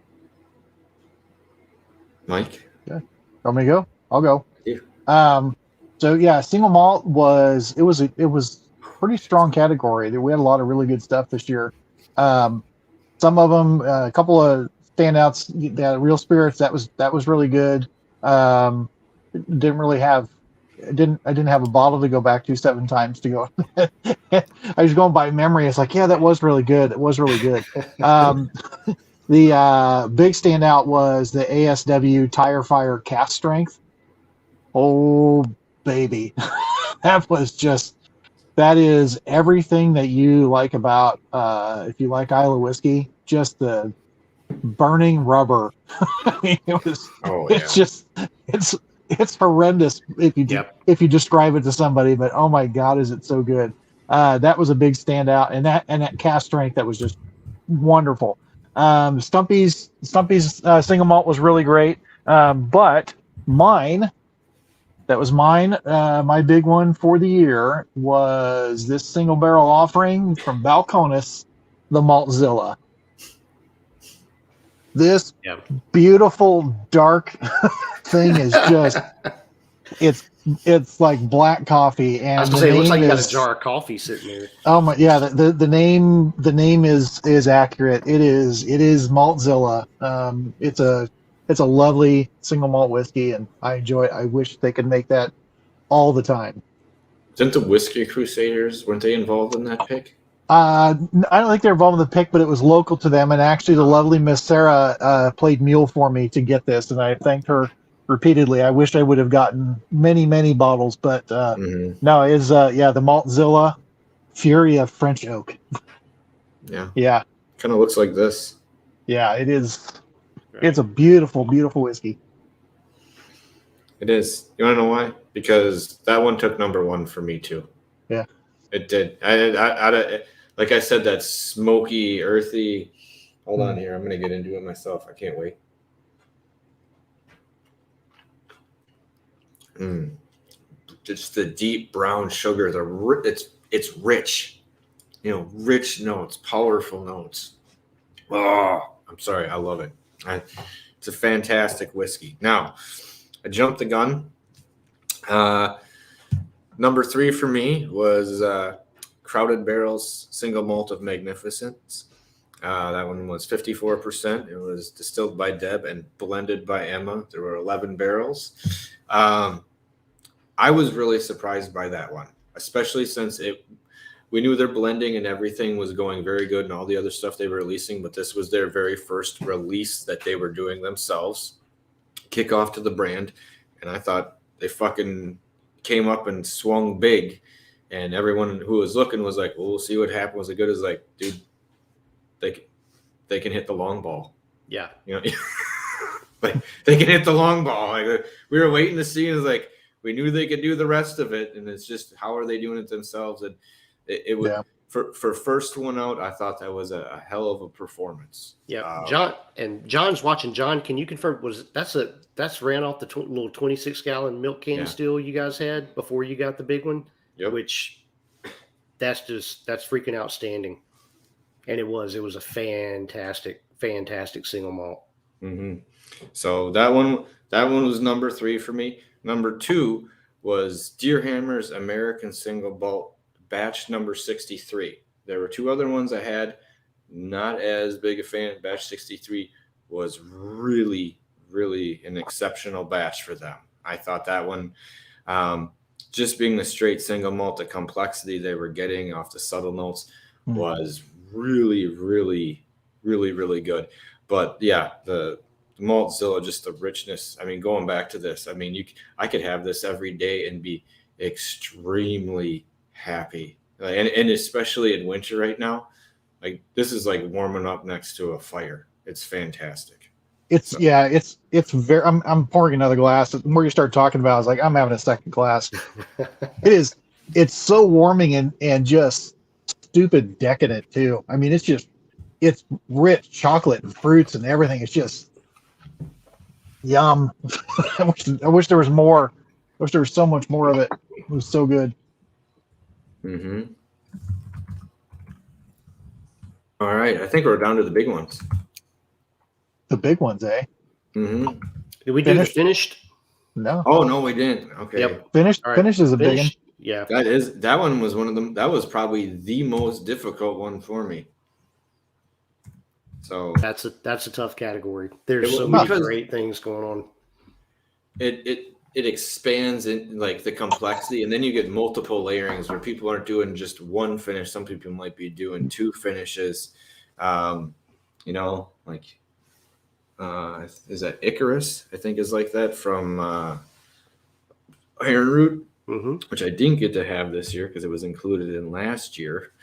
Mike? Yeah. Want me to go? I'll go. Yeah. So yeah, single malt was pretty strong category. We had a lot of really good stuff this year. Some of them, a couple of standouts. That Real Spirits, that was really good. I didn't have a bottle to go back to 7 times to go. I was going by memory. It's like, yeah, that was really good. It was really good. The big standout was the ASW Tire Fire Cast Strength. Oh, baby. That is everything that you like about, if you like Isla whiskey, just the burning rubber. I mean, it's horrendous if you describe it to somebody, but oh my God, is it so good. That was a big standout, and that cast strength, that was just wonderful. Stumpy's single malt was really great. But my big one for the year was this single barrel offering from Balcones, the Maltzilla. This beautiful dark thing is just it's like black coffee, and I was gonna say, it looks like you got a jar of coffee sitting there. Oh my, yeah. The name is accurate. It is Maltzilla. It's a lovely single malt whiskey, and I enjoy it. I wish they could make that all the time. Didn't the Whiskey Crusaders, weren't they involved in that pick? I don't think they're involved in the pick, but it was local to them. And actually, the lovely Miss Sarah played mule for me to get this, and I thanked her repeatedly. I wish I would have gotten many bottles, but no, it's the Maltzilla Fury of French Oak. Yeah. Kind of looks like this. Yeah, it is. Right. It's a beautiful whiskey. It is. You want to know why? Because that one took number 1 for me too. Yeah, it did. I like I said, that smoky, earthy. Hold on here. I'm going to get into it myself. I can't wait. Just the deep brown sugar. It's rich. Rich notes, powerful notes. Oh, I'm sorry. I love it. It's a fantastic whiskey. Now, I jumped the gun. Number 3 for me was Crowded Barrels Single Malt of Magnificence. That one was 54%. It was distilled by Deb and blended by Emma. There were 11 barrels. I was really surprised by that one, especially since we knew their blending and everything was going very good and all the other stuff they were releasing, but this was their very first release that they were doing themselves, kick off to the brand. And I thought they fucking came up and swung big, and everyone who was looking was like, well, we'll see what happens. Was it good? As like, dude, they can hit the long ball. Yeah. Like they can hit the long ball. Like we were waiting to see, and it's like, we knew they could do the rest of it. And it's just, how are they doing it themselves? And it was for first one out. I thought that was a hell of a performance. Yeah. John's watching. John, can you confirm, that's ran off the little 26-gallon milk can still you guys had before you got the big one? Yep. Which that's freaking outstanding. And it was a fantastic single malt. Mm-hmm. So that one was number 3 for me. Number 2 was Deer Hammer's American Single Malt batch number 63. There were 2 other ones I had. Not as big a fan. Batch 63 was really, really an exceptional batch for them. I thought that one, just being the straight single malt, the complexity they were getting off the subtle notes was really, really, really, really good. But yeah, the Maltzilla, just the richness. I mean, going back to this, I mean, I could have this every day and be extremely happy. And especially in winter right now, like this is like warming up next to a fire. It's fantastic. It's very. I'm pouring another glass. The more you start talking about it, I was like, I'm having a second glass. It's so warming and just stupid decadent too. I mean, it's rich chocolate and fruits and everything. It's just yum. I wish there was more. I wish there was so much more of it. It was so good. Mm-hmm. All right, I think we're down to the big ones. The big ones, eh? Mm-hmm. Did we do the finished? No. Oh no, we didn't. Okay. Yep. Finished. All right. Finish is a big one. Yeah. That one was one of them. That was probably the most difficult one for me. So That's a tough category. There's so many great things going on. It expands in like the complexity, and then you get multiple layerings where people aren't doing just one finish. Some people might be doing two finishes. You know, like is that Icarus? I think is like that from Iron Root, which I didn't get to have this year because it was included in last year,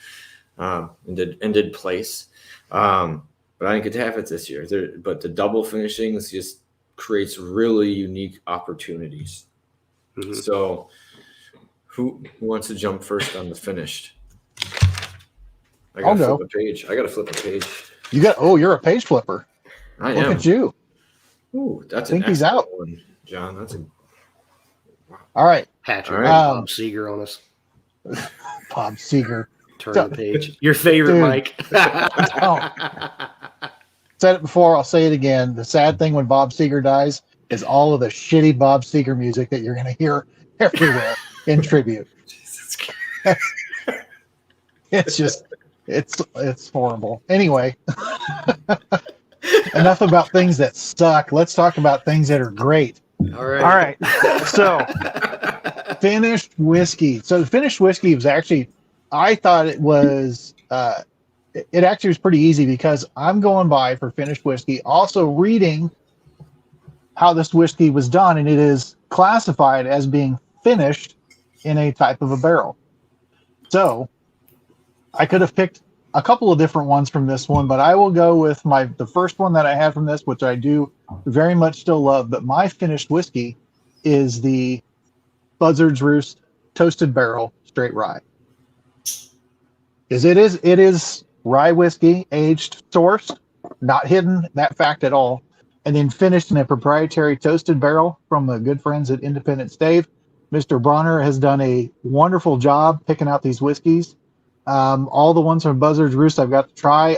and did place. But I didn't get to have it this year. But the double finishings just creates really unique opportunities. So who wants to jump first on the finished? I gotta flip a page. I gotta flip a page. You're a page flipper. I Look am. at you. Ooh, that's I think an he's out. one, John. That's a All right. Patrick, Bob Seeger on us. Bob Seeger. Turn the page. Your favorite, Dude. Mike. Said it before, I'll say it again. The sad thing when Bob Seeger dies is all of the shitty Bob Seeger music that you're going to hear everywhere in tribute. Jesus Christ. It's horrible. Anyway, enough about things that suck. Let's talk about things that are great. All right. So, finished whiskey. So the finished whiskey was actually, I thought it was, it actually was pretty easy because I'm going by for finished whiskey, also reading how this whiskey was done, and it is classified as being finished in a type of a barrel. So I could have picked a couple of different ones from this one, but I will go with the first one that I had from this, which I do very much still love. But my finished whiskey is the Buzzards Roost Toasted Barrel Straight Rye. It is rye whiskey, aged, sourced, not hidden that fact at all, and then finished in a proprietary toasted barrel from the good friends at Independent Stave. Mr. Bronner has done a wonderful job picking out these whiskeys. All the ones from Buzzards Roost I've got to try.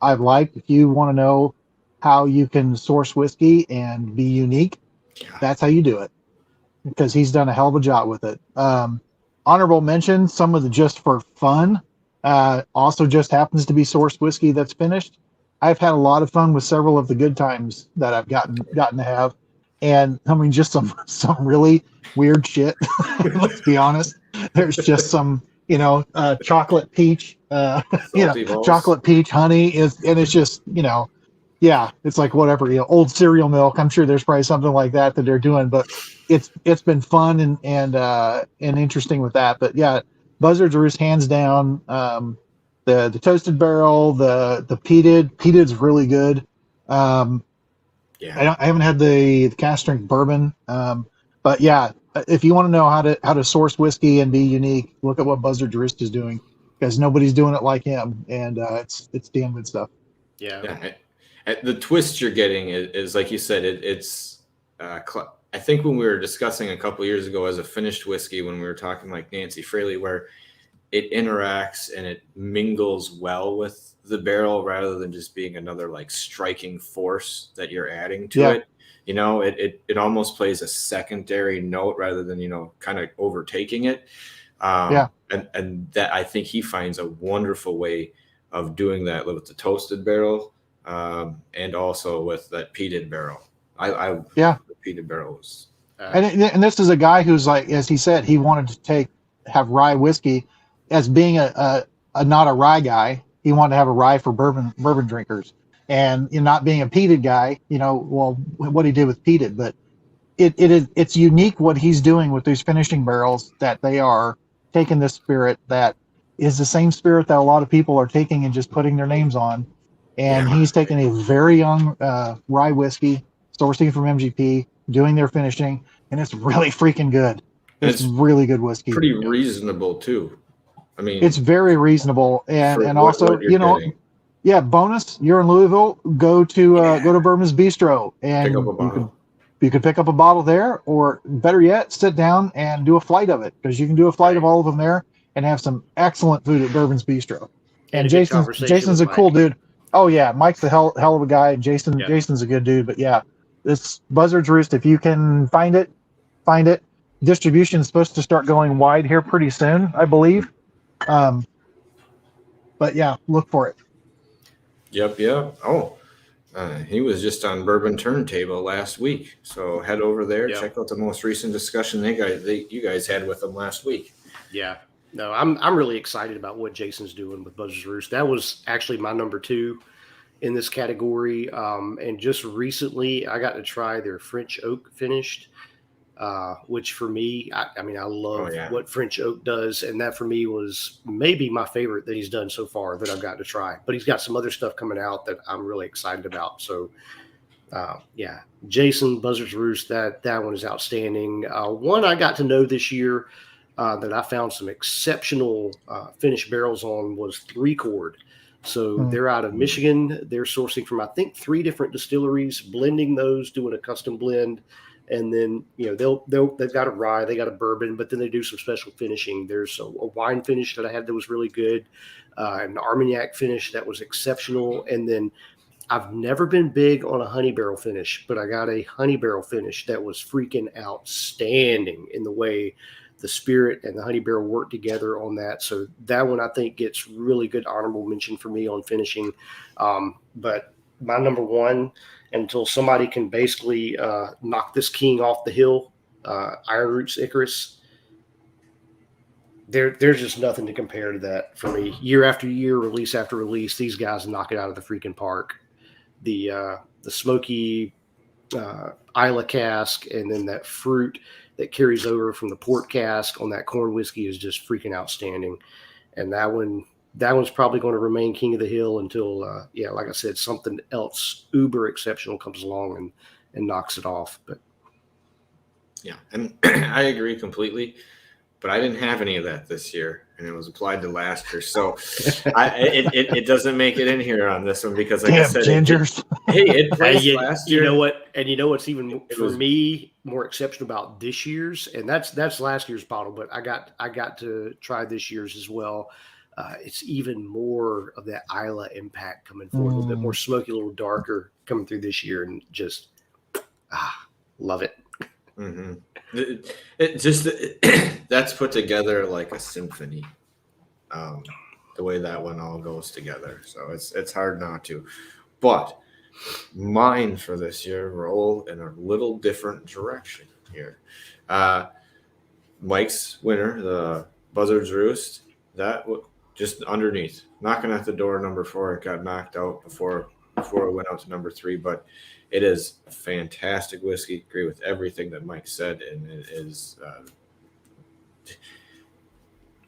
I've liked. If you want to know how you can source whiskey and be unique, that's how you do it, because he's done a hell of a job with it. Honorable mention, some of the just for fun. Also just happens to be sourced whiskey that's finished. I've had a lot of fun with several of the good times that I've gotten to have. And I mean, just some really weird shit. Let's be honest. There's just some, chocolate peach, chocolate peach honey and it's just, it's like whatever, old cereal milk. I'm sure there's probably something like that they're doing, but it's been fun and interesting with that. But yeah, Buzzards Roost hands down. The toasted barrel, the peated's really good. I haven't had the cast strength bourbon, but yeah, if you want to know how to source whiskey and be unique, look at what Buzzards Roost is doing, because nobody's doing it like him, and it's damn good stuff. Yeah. The twist you're getting is like you said, it's. I think when we were discussing a couple years ago as a finished whiskey, when we were talking like Nancy Fraley, where it interacts and it mingles well with the barrel rather than just being another like striking force that you're adding to it. It almost plays a secondary note rather than, kind of overtaking it. And that I think he finds a wonderful way of doing that with the toasted barrel and also with that peated barrel. The peated barrel was. And this is a guy who's like, as he said, he wanted to have rye whiskey as being a not a rye guy. He wanted to have a rye for bourbon drinkers, and not being a peated guy. Well, what he did with peated, but it's unique what he's doing with these finishing barrels, that they are taking this spirit that is the same spirit that a lot of people are taking and just putting their names on. And he's taking a very young rye whiskey, sourcing from MGP, doing their finishing, and it's really freaking good. It's really good whiskey. Pretty reasonable too. I mean, it's very reasonable, and also getting. Yeah. Bonus, you're in Louisville. Go to Bourbon's Bistro, and pick up a bottle. You could pick up a bottle there, or better yet, sit down and do a flight of it, because you can do a flight of all of them there and have some excellent food at Bourbon's Bistro. And Jason's a cool dude. Oh yeah, Mike's a hell of a guy, and Jason's a good dude. But yeah, this Buzzards Roost, if you can find it. Distribution is supposed to start going wide here pretty soon, I believe. But yeah, look for it. Yep. Oh, he was just on Bourbon Turntable last week, so head over there, check out the most recent discussion you guys had with him last week. Yeah. No, I'm really excited about what Jason's doing with Buzzards Roost. That was actually my number 2 in this category. And just recently, I got to try their French oak finished, which for me, I love what French oak does. And that for me was maybe my favorite that he's done so far that I've got to try. But he's got some other stuff coming out that I'm really excited about. So, Jason, Buzzards Roost, that one is outstanding. One I got to know this year that I found some exceptional finished barrels on was 3 Chord. So they're out of Michigan. They're sourcing from, I think, 3 different distilleries, blending those, doing a custom blend. And then, they've got a rye, they got a bourbon, but then they do some special finishing. There's a wine finish that I had that was really good, an Armagnac finish that was exceptional. And then I've never been big on a honey barrel finish, but I got a honey barrel finish that was freaking outstanding in the way the spirit and the honey barrel work together on that. So that one I think gets really good honorable mention for me on finishing. But my number 1, until somebody can basically knock this king off the hill, Iron Roots Icarus, there's just nothing to compare to that for me. Year after year, release after release, these guys knock it out of the freaking park. The Smoky Isla cask, and then that fruit that carries over from the port cask on that corn whiskey is just freaking outstanding. And that one's probably going to remain king of the hill until, like I said, something else uber exceptional comes along and knocks it off. But yeah, and I agree completely. But I didn't have any of that this year, and it was applied to last year. So it doesn't make it in here on this one because, like I said, gingers. It placed last year. You know what? And you know what's even for me more exceptional about this year's, and that's last year's bottle, but I got to try this year's as well. It's even more of that Isla impact coming forward, a little bit more smoky, a little darker coming through this year, and just love it. Mm-hmm. That's put together like a symphony, the way that one all goes together. So it's hard not to. But mine for this year roll in a little different direction here. Mike's winner, the Buzzards Roost, that just underneath, knocking at the door, number 4. It got knocked out before it went out to number 3, but it is a fantastic whiskey. Agree with everything that Mike said, and it is.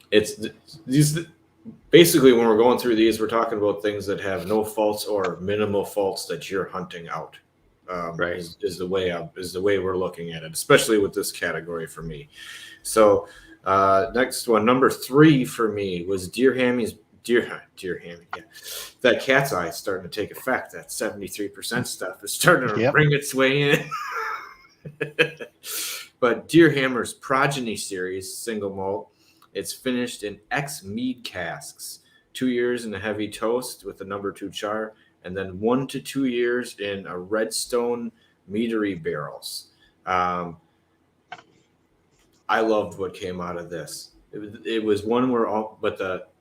It's these basically when we're going through these, we're talking about things that have no faults or minimal faults that you're hunting out. Right is the way we're looking at it, especially with this category for me. So next one, number 3 for me was Deer Hammy's. Deer Hammy, yeah. That cat's eye is starting to take effect. That 73% stuff is starting to bring its way in. But Deer Hammer's Progeny series, single malt, it's finished in ex-mead casks, 2 years in a heavy toast with the number 2 char, and then 1 to 2 years in a Redstone meadery barrels. I loved what came out of this. It was one where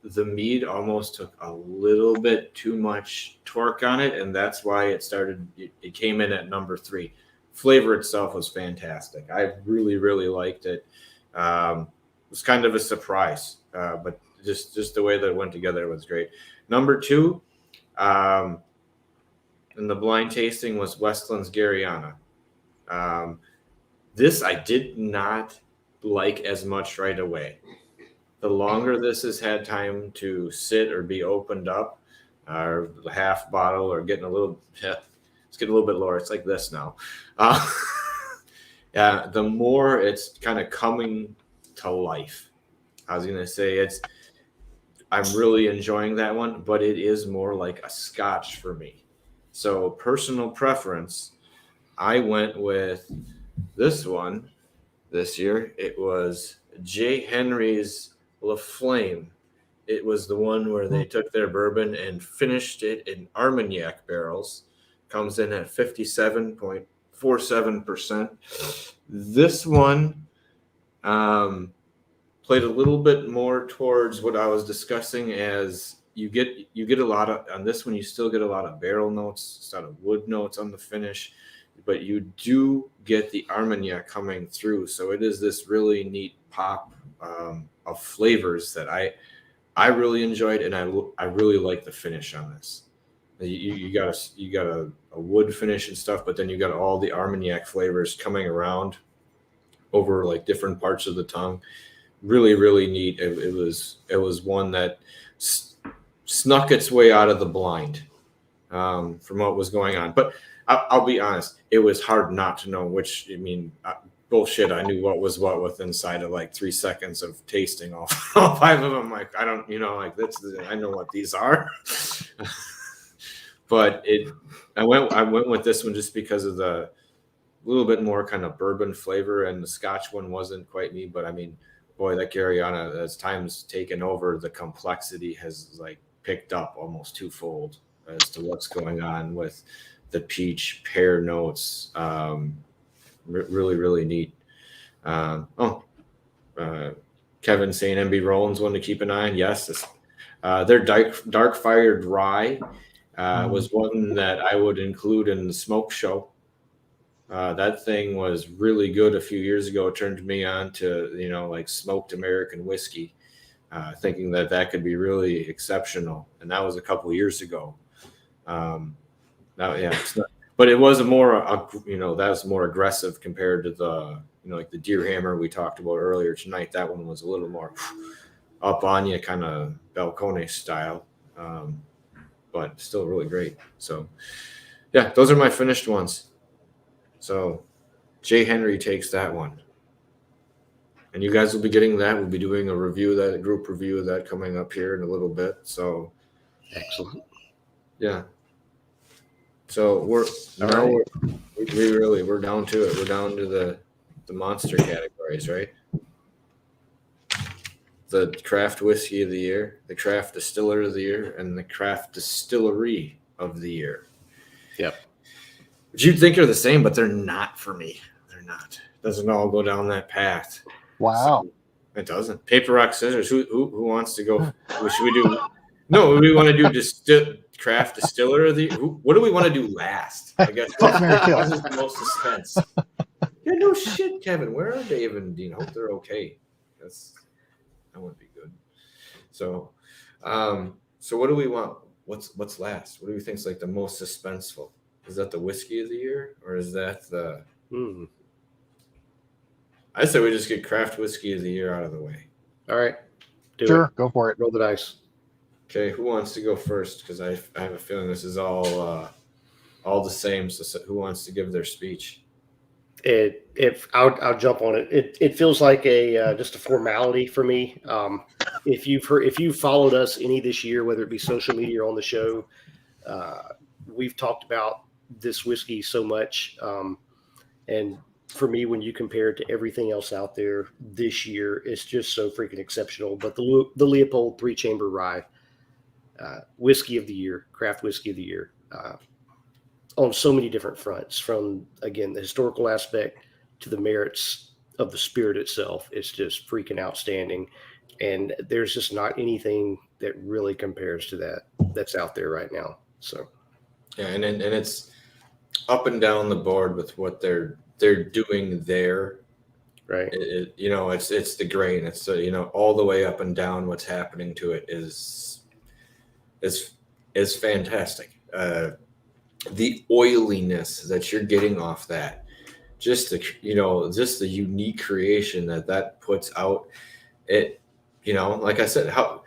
the mead almost took a little bit too much torque on it, and that's why it came in at number 3. flavor itself was fantastic. I really, really liked it. It was kind of a surprise, but just the way that it went together was great. Number 2, in the blind tasting was Westland's Garianna. This I did not like as much right away. The longer this has had time to sit or be opened up, or half bottle, or getting a little, it's getting a little bit lower. It's like this now. Yeah, the more it's kind of coming to life. I was gonna say I'm really enjoying that one, but it is more like a Scotch for me. So personal preference, I went with this one this year. It was J. Henry's La Flame. It was the one where they took their bourbon and finished it in Armagnac barrels. Comes in at 57.47%. This one played a little bit more towards what I was discussing, as you get a lot of, on this one, you still get a lot of barrel notes, a lot of wood notes on the finish, but you do get the Armagnac coming through. So it is this really neat pop of flavors that I really enjoyed, and I really like the finish on this. You got a wood finish and stuff, but then you got all the Armagnac flavors coming around over like different parts of the tongue. Really, really neat. It was one that snuck its way out of the blind from what was going on. But I'll be honest, it was hard not to know which. I mean, bullshit. I knew what was what within inside of like 3 seconds of tasting all 5 of them. Like, I don't, like I know what these are. But I went with this one just because of the little bit more kind of bourbon flavor, and the Scotch one wasn't quite me. But I mean, boy, that Garianna, as time's taken over, the complexity has like picked up almost twofold as to what's going on with the peach pear notes. Really, really neat. Kevin saying MB Rollins one to keep an eye on. Yes, their dark fired rye was one that I would include in the smoke show. That thing was really good a few years ago. It turned me on to, like smoked American whiskey, thinking that could be really exceptional. And that was a couple of years ago. It's not, but it was that was more aggressive compared to the, like the Deer Hammer we talked about earlier tonight. That one was a little more up on you, kind of balcony style, but still really great. So, yeah, those are my finished ones. So Jay Henry takes that one. And you guys will be getting that. We'll be doing a group review of that coming up here in a little bit. So excellent. Yeah. So we're down to it. We're down to the monster categories, right? The craft whiskey of the year, the craft distiller of the year, and the craft distillery of the year. Yep. Which you'd think are the same, but they're not for me. They're not. It doesn't all go down that path. Wow. So it doesn't. Paper, rock, scissors. Who wants to go? Should we do? No, we want to do craft distiller of the. What do we want to do last? I guess this is the most suspense. Yeah, no shit, Kevin. Where are Dave and Dean? Hope they're okay. That would be good. So, what do we want? What's last? What do you think is like the most suspenseful? Is that the whiskey of the year, or is that the? I say we just get craft whiskey of the year out of the way. All right. Sure, go for it. Roll the dice. Okay, who wants to go first? Because I have a feeling this is all the same. So who wants to give their speech? I'll jump on it. It feels like just a formality for me. If you've followed us any this year, whether it be social media or on the show, we've talked about this whiskey so much. And for me, when you compare it to everything else out there this year, it's just so freaking exceptional. But the Leopold 3-chamber rye, whiskey of the year, craft whiskey of the year, on so many different fronts, from, again, the historical aspect to the merits of the spirit itself. It's just freaking outstanding. And there's just not anything that really compares to that's out there right now. So, yeah. And it's up and down the board with what they're doing there. Right. It's the grain. It's all the way up and down. What's happening to it is fantastic. The oiliness that you're getting off that, just the unique creation that puts out. It, like I said, how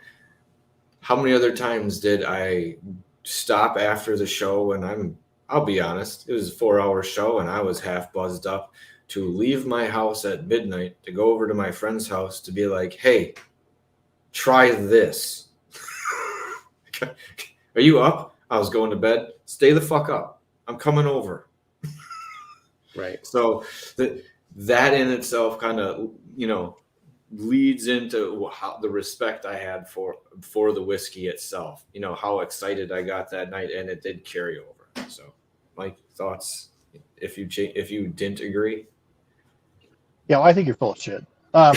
many other times did I stop after the show, and I'll be honest, it was a 4-hour show and I was half buzzed up, to leave my house at midnight to go over to my friend's house to be like, hey, try this. Are you up? I was going to bed. Stay the fuck up. I'm coming over. Right. So that in itself kind of, leads into how the respect I had for the whiskey itself. How excited I got that night, and it did carry over. So, Mike, thoughts? If you didn't agree? Yeah, well, I think you're full of shit. No,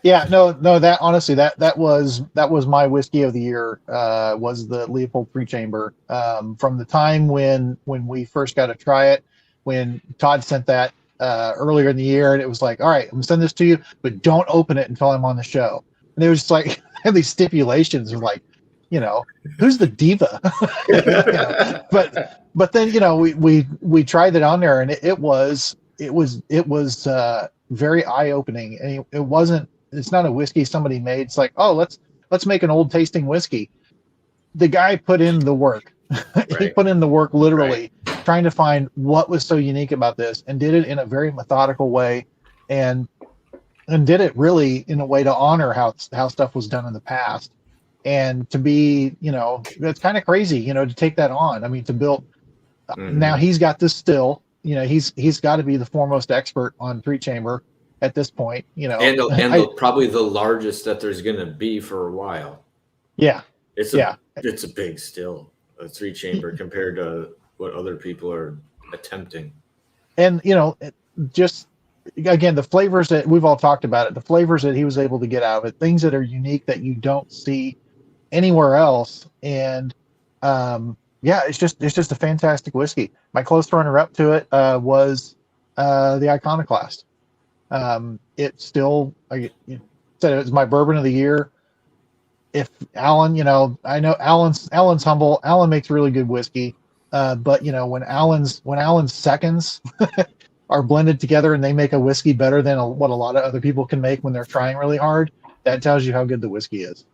yeah, no. That honestly, that was my whiskey of the year. Was the Leopold 3-chamber. From the time when we first got to try it, when Todd sent that earlier in the year, and it was like, all right, I'm gonna send this to you, but don't open it until I'm on the show. And it was just like had these stipulations of like, who's the diva? But then we tried it on there, and it was very eye-opening, and it's not a whiskey somebody made. It's like, oh, let's make an old tasting whiskey. The guy put in the work. He Right. put in the work, literally trying to find what was so unique about this, and did it in a very methodical way, and did it really in a way to honor how stuff was done in the past. And to be, that's kind of crazy, to take that on. I mean, to build. Now he's got this still. He's got to be the foremost expert on 3-chamber at this point. And probably the largest that there's going to be for a while. Yeah, it's a big still, a 3-chamber compared to what other people are attempting. And just again, the flavors that we've all talked about, the flavors that he was able to get out of it, things that are unique that you don't see anywhere else, and it's just a fantastic whiskey. My close runner-up to it was the Iconoclast. It still, I said it was my bourbon of the year. If Alan, I know Alan's humble. Alan makes really good whiskey, but when Alan's seconds are blended together and they make a whiskey better than what a lot of other people can make when they're trying really hard, that tells you how good the whiskey is.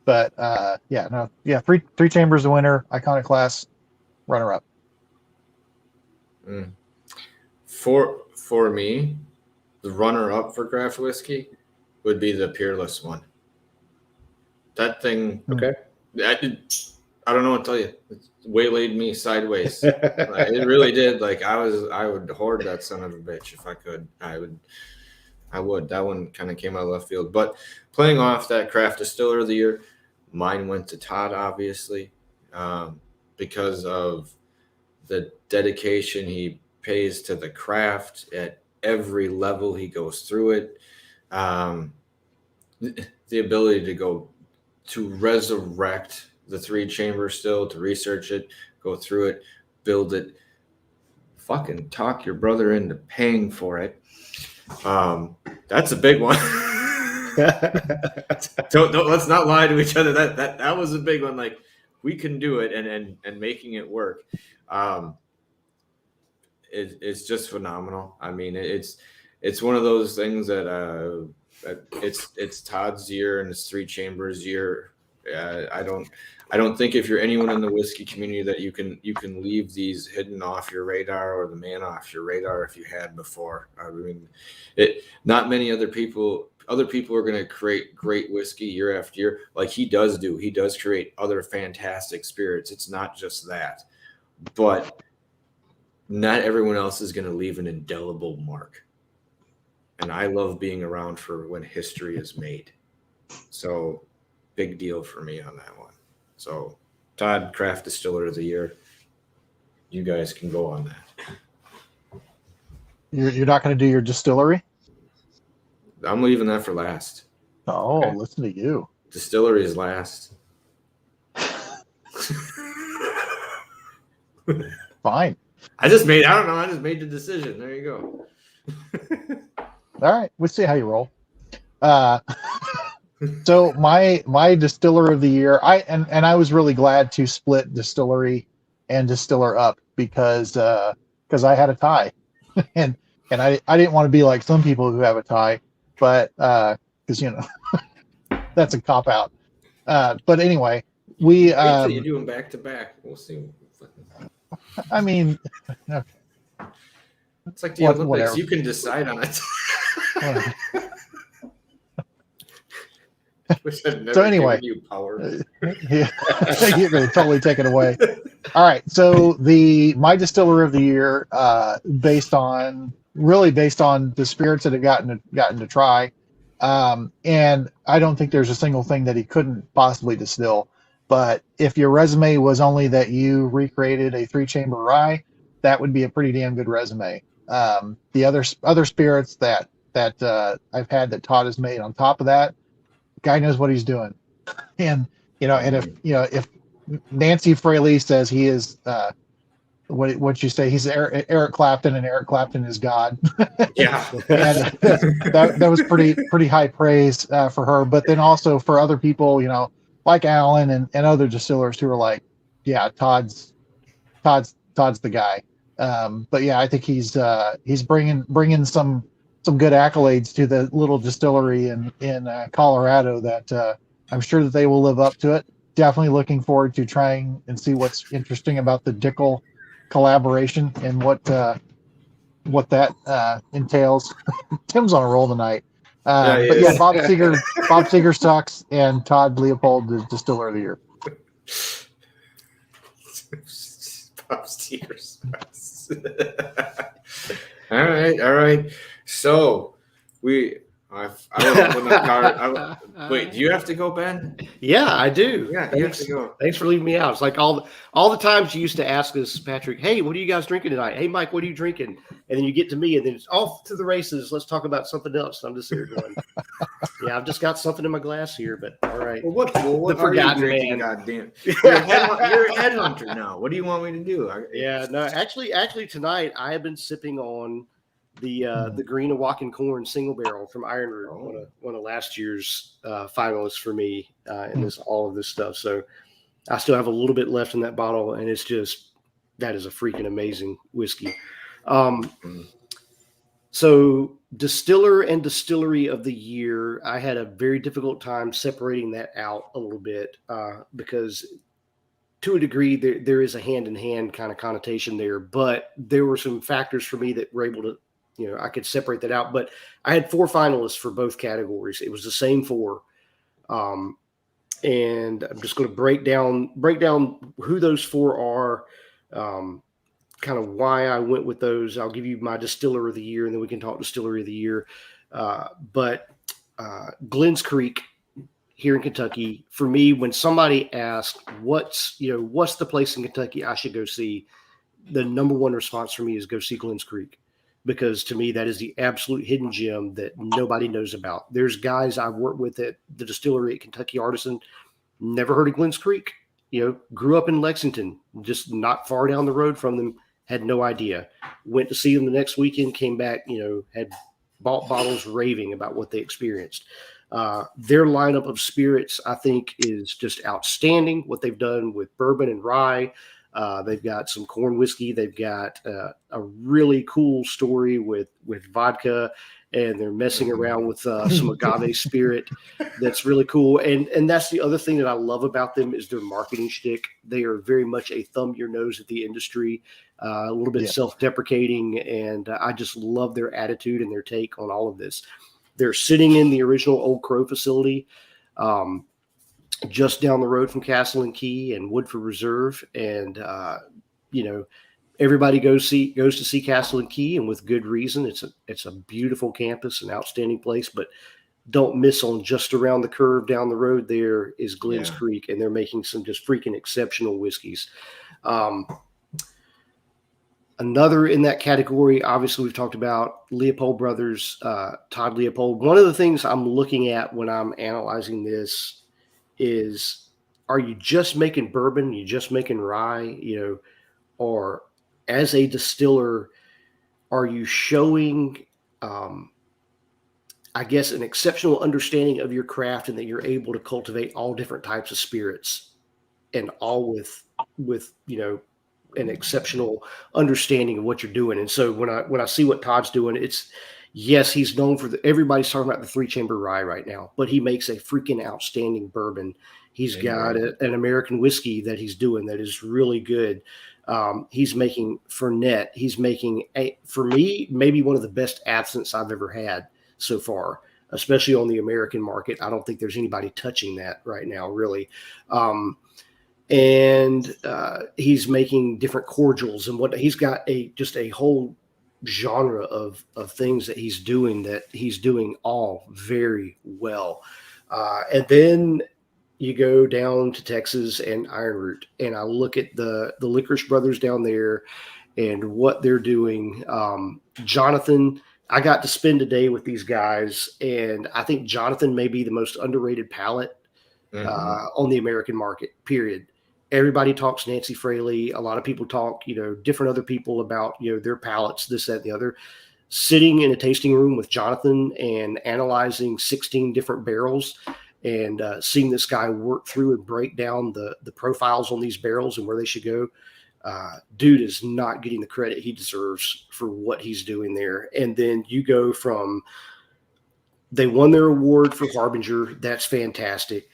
Three Chambers the winner, Iconoclast runner up. For me, the runner up for craft whiskey would be the Peerless one. That thing, Okay. I don't know what to tell you. It waylaid me sideways. It really did. Like I would hoard that son of a bitch if I could. I would. That one kind of came out of left field. But playing off that craft distiller of the year, mine went to Todd, obviously, because of the dedication he pays to the craft at every level he goes through it. The ability to resurrect the 3-chamber still, to research it, go through it, build it, fucking talk your brother into paying for it. That's a big one. Don't let's not lie to each other. That was a big one. Like, we can do it, and making it work. It's just phenomenal. I mean, it's one of those things that it's Todd's year and it's 3-chambers year. I don't think if you're anyone in the whiskey community that you can leave these hidden off your radar, or the man off your radar if you had before. I mean, not many other people are going to create great whiskey year after year like he does do. He does create other fantastic spirits. It's not just that, but not everyone else is going to leave an indelible mark. And I love being around for when history is made. So big deal for me on that one. So Todd, craft distiller of the year. You guys can go on that. You're not going to do your distillery? I'm leaving that for last. Oh, Okay. Listen to you. Distillery is last. Fine. I just made the decision. There you go. All right. We'll see how you roll. So my distiller of the year, I was really glad to split Distillery and Distiller up because I had a tie, and I didn't want to be like some people who have a tie, but because that's a cop out. But anyway, we Wait till you do them back to back. We'll see. I mean, okay. It's like the Olympics. Whatever. You can decide on it. Wish I'd never So anyway, given you power. Yeah, you're going to totally take it away. All right, so my distiller of the year, based on the spirits that have gotten to try, and I don't think there's a single thing that he couldn't possibly distill. But if your resume was only that you recreated a 3-chamber rye, that would be a pretty damn good resume. The other spirits that I've had that Todd has made on top of that, guy knows what he's doing. And if Nancy Fraley says he is what you say, he's Eric Clapton, and Eric Clapton is God. Yeah. And that was pretty high praise for her. But then also for other people, like Alan and other distillers who are like, yeah, Todd's the guy. But yeah, I think he's bringing some good accolades to the little distillery in Colorado that I'm sure that they will live up to it. Definitely looking forward to trying and see what's interesting about the Dickel collaboration and what that entails. Tim's on a roll tonight. But yeah, Bob Seger sucks, and Todd Leopold is distiller of the year. Bob Seger sucks. All right. So I was on the card. Wait, do you have to go, Ben? Yeah, I do. Yeah, you have to go. Thanks for leaving me out. It's like all the times you used to ask us, Patrick, hey, what are you guys drinking tonight? Hey, Mike, what are you drinking? And then you get to me, and then it's off to the races. Let's talk about something else. I'm just here going, yeah, I've just got something in my glass here, but all right. Well, what are you drinking? Goddamn, you're a headhunter now. What do you want me to do? Yeah, no, actually, tonight I have been sipping on the Green and Walking Corn single barrel from Iron Root, one of last year's finalists for me in all of this stuff. So I still have a little bit left in that bottle, and that is a freaking amazing whiskey. So distiller and distillery of the year, I had a very difficult time separating that out a little bit because to a degree there is a hand-in-hand kind of connotation there, but there were some factors for me that were able to, I could separate that out. But I had 4 finalists for both categories. It was the same 4. And I'm just going to break down who those 4 are, kind of why I went with those. I'll give you my distiller of the year, and then we can talk distillery of the year. But Glens Creek here in Kentucky, for me, when somebody asked what's the place in Kentucky I should go see, the number one response for me is go see Glens Creek, because to me that is the absolute hidden gem that nobody knows about. There's guys I've worked with at the distillery at Kentucky Artisan, never heard of Glens Creek, grew up in Lexington, just not far down the road from them, had no idea. Went to see them the next weekend, came back, had bought bottles raving about what they experienced. Their lineup of spirits, I think, is just outstanding. What they've done with bourbon and rye. They've got some corn whiskey. They've got a really cool story with vodka, and they're messing around with some agave spirit. That's really cool. And that's the other thing that I love about them is their marketing shtick. They are very much a thumb your nose at the industry, a little bit self-deprecating, and I just love their attitude and their take on all of this. They're sitting in the original Old Crow facility, just down the road from Castle and Key and Woodford Reserve. And, everybody goes to see Castle and Key, and with good reason. It's a beautiful campus, an outstanding place, but don't miss on just around the curve down the road there is Glens Creek, and they're making some just freaking exceptional whiskeys. Another in that category, obviously we've talked about Leopold Brothers, Todd Leopold. One of the things I'm looking at when I'm analyzing this is, are you just making bourbon? Are you just making rye? or as a distiller, are you showing, I guess, an exceptional understanding of your craft, and that you're able to cultivate all different types of spirits, and all with an exceptional understanding of what you're doing? And so when I see what Todd's doing, it's, yes, he's known for everybody's talking about the 3-chamber rye right now, but he makes a freaking outstanding bourbon. He's got an American whiskey that he's doing that is really good. He's making Fernet. He's making, for me, maybe one of the best absinthes I've ever had so far, especially on the American market. I don't think there's anybody touching that right now, really. And he's making different cordials, and what he's got just a whole genre of things that he's doing all very well. And then you go down to Texas and Iron Root, and I look at the Licorice Brothers down there and what they're doing. Jonathan, I got to spend a day with these guys, and I think Jonathan may be the most underrated palate on the American market, period. Everybody talks Nancy Fraley. A lot of people talk, different other people about, their palates, this, that, and the other. Sitting in a tasting room with Jonathan and analyzing 16 different barrels, and seeing this guy work through and break down the profiles on these barrels and where they should go. Dude is not getting the credit he deserves for what he's doing there. And then you go from, they won their award for Harbinger. That's fantastic.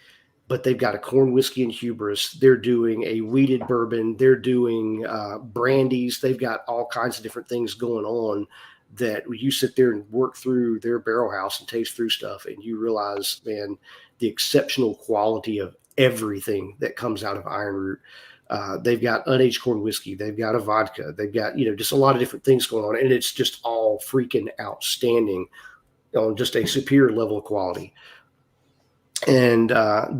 But they've got a corn whiskey and Hubris. They're doing a wheated bourbon. They're doing brandies. They've got all kinds of different things going on that you sit there and work through their barrel house and taste through stuff, and you realize, man, the exceptional quality of everything that comes out of Iron Root. They've got unaged corn whiskey. They've got a vodka. They've got, just a lot of different things going on, and it's just all freaking outstanding on just a superior level of quality. And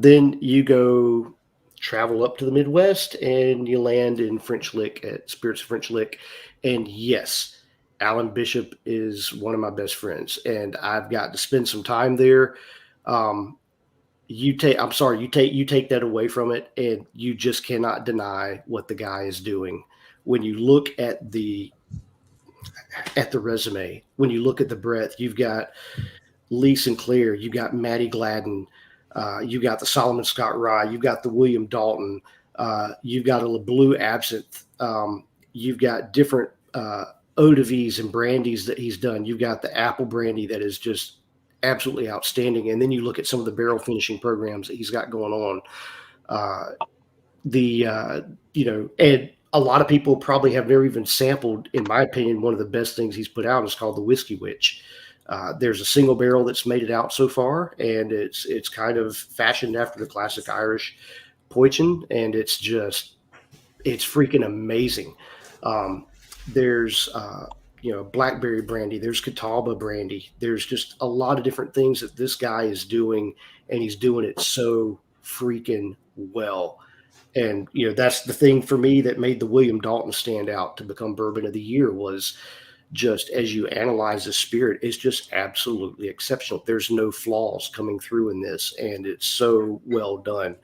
then you go travel up to the Midwest, and you land in French Lick at Spirits of French Lick. And yes, Alan Bishop is one of my best friends, and I've got to spend some time there. You take that away from it, and you just cannot deny what the guy is doing. When you look at the resume, when you look at the breadth, you've got Lee Sinclair, you've got Matty Gladden, you got the Solomon Scott Rye, you've got the William Dalton, you've got a LeBlue Absinthe, you've got different eau de vies and brandies that he's done. You've got the apple brandy that is just absolutely outstanding. And then you look at some of the barrel finishing programs that he's got going on. And a lot of people probably have never even sampled, in my opinion, one of the best things he's put out is called the Whiskey Witch. There's a single barrel that's made it out so far, and it's kind of fashioned after the classic Irish Poichen, and it's freaking amazing. There's blackberry brandy, there's Catawba brandy, there's just a lot of different things that this guy is doing, and he's doing it so freaking well. And that's the thing for me that made the William Dalton stand out to become Bourbon of the Year, was just as you analyze the spirit, it's just absolutely exceptional. There's no flaws coming through in this, and it's so well done,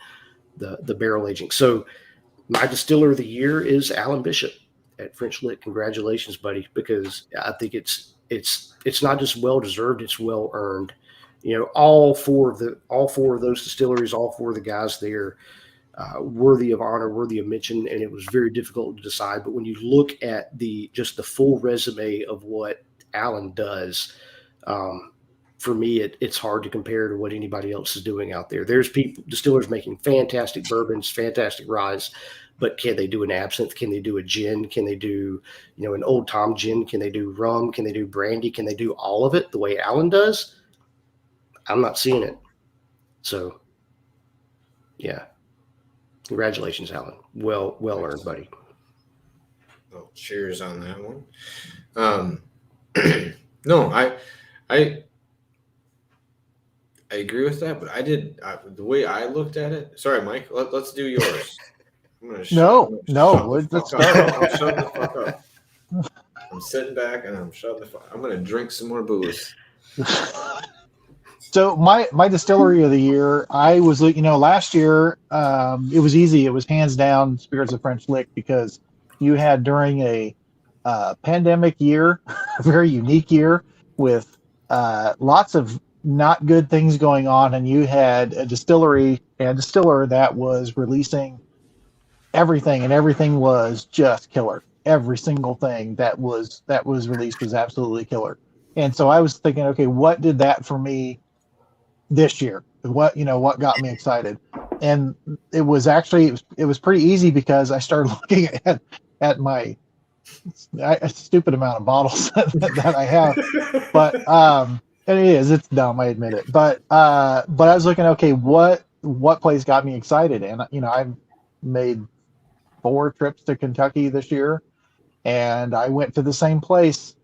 the barrel aging. So my distiller of the year is Alan Bishop at French Lick. Congratulations, buddy, because I think it's not just well deserved, it's well earned. All four of those distilleries, all four of the guys there, worthy of honor, worthy of mention, and it was very difficult to decide. But when you look at the full resume of what Alan does, for me, it's hard to compare to what anybody else is doing out there. There's distillers making fantastic bourbons, fantastic ryes, but can they do an absinthe? Can they do a gin? Can they do, an Old Tom gin? Can they do rum? Can they do brandy? Can they do all of it the way Alan does? I'm not seeing it. So, yeah. Congratulations, Alan. Well earned, buddy. Well, cheers on that one. No, I agree with that, but the way I looked at it. Sorry, Mike. Let's do yours. Let's start. I'm shutting the fuck up. I'm sitting back and I'm shutting the fuck. I'm gonna drink some more booze. So my distillery of the year, I was last year, it was easy. It was hands down Spirits of French Lick, because you had during a pandemic year, a very unique year with lots of not good things going on, and you had a distillery and distiller that was releasing everything, and everything was just killer. Every single thing that was released was absolutely killer. And so I was thinking, okay, what did that for me this year? What got me excited? And it was pretty easy because I started looking at my a stupid amount of bottles that I have, but and it's dumb, I admit it, but I was looking, okay, what place got me excited? And I've made 4 trips to Kentucky this year, and I went to the same place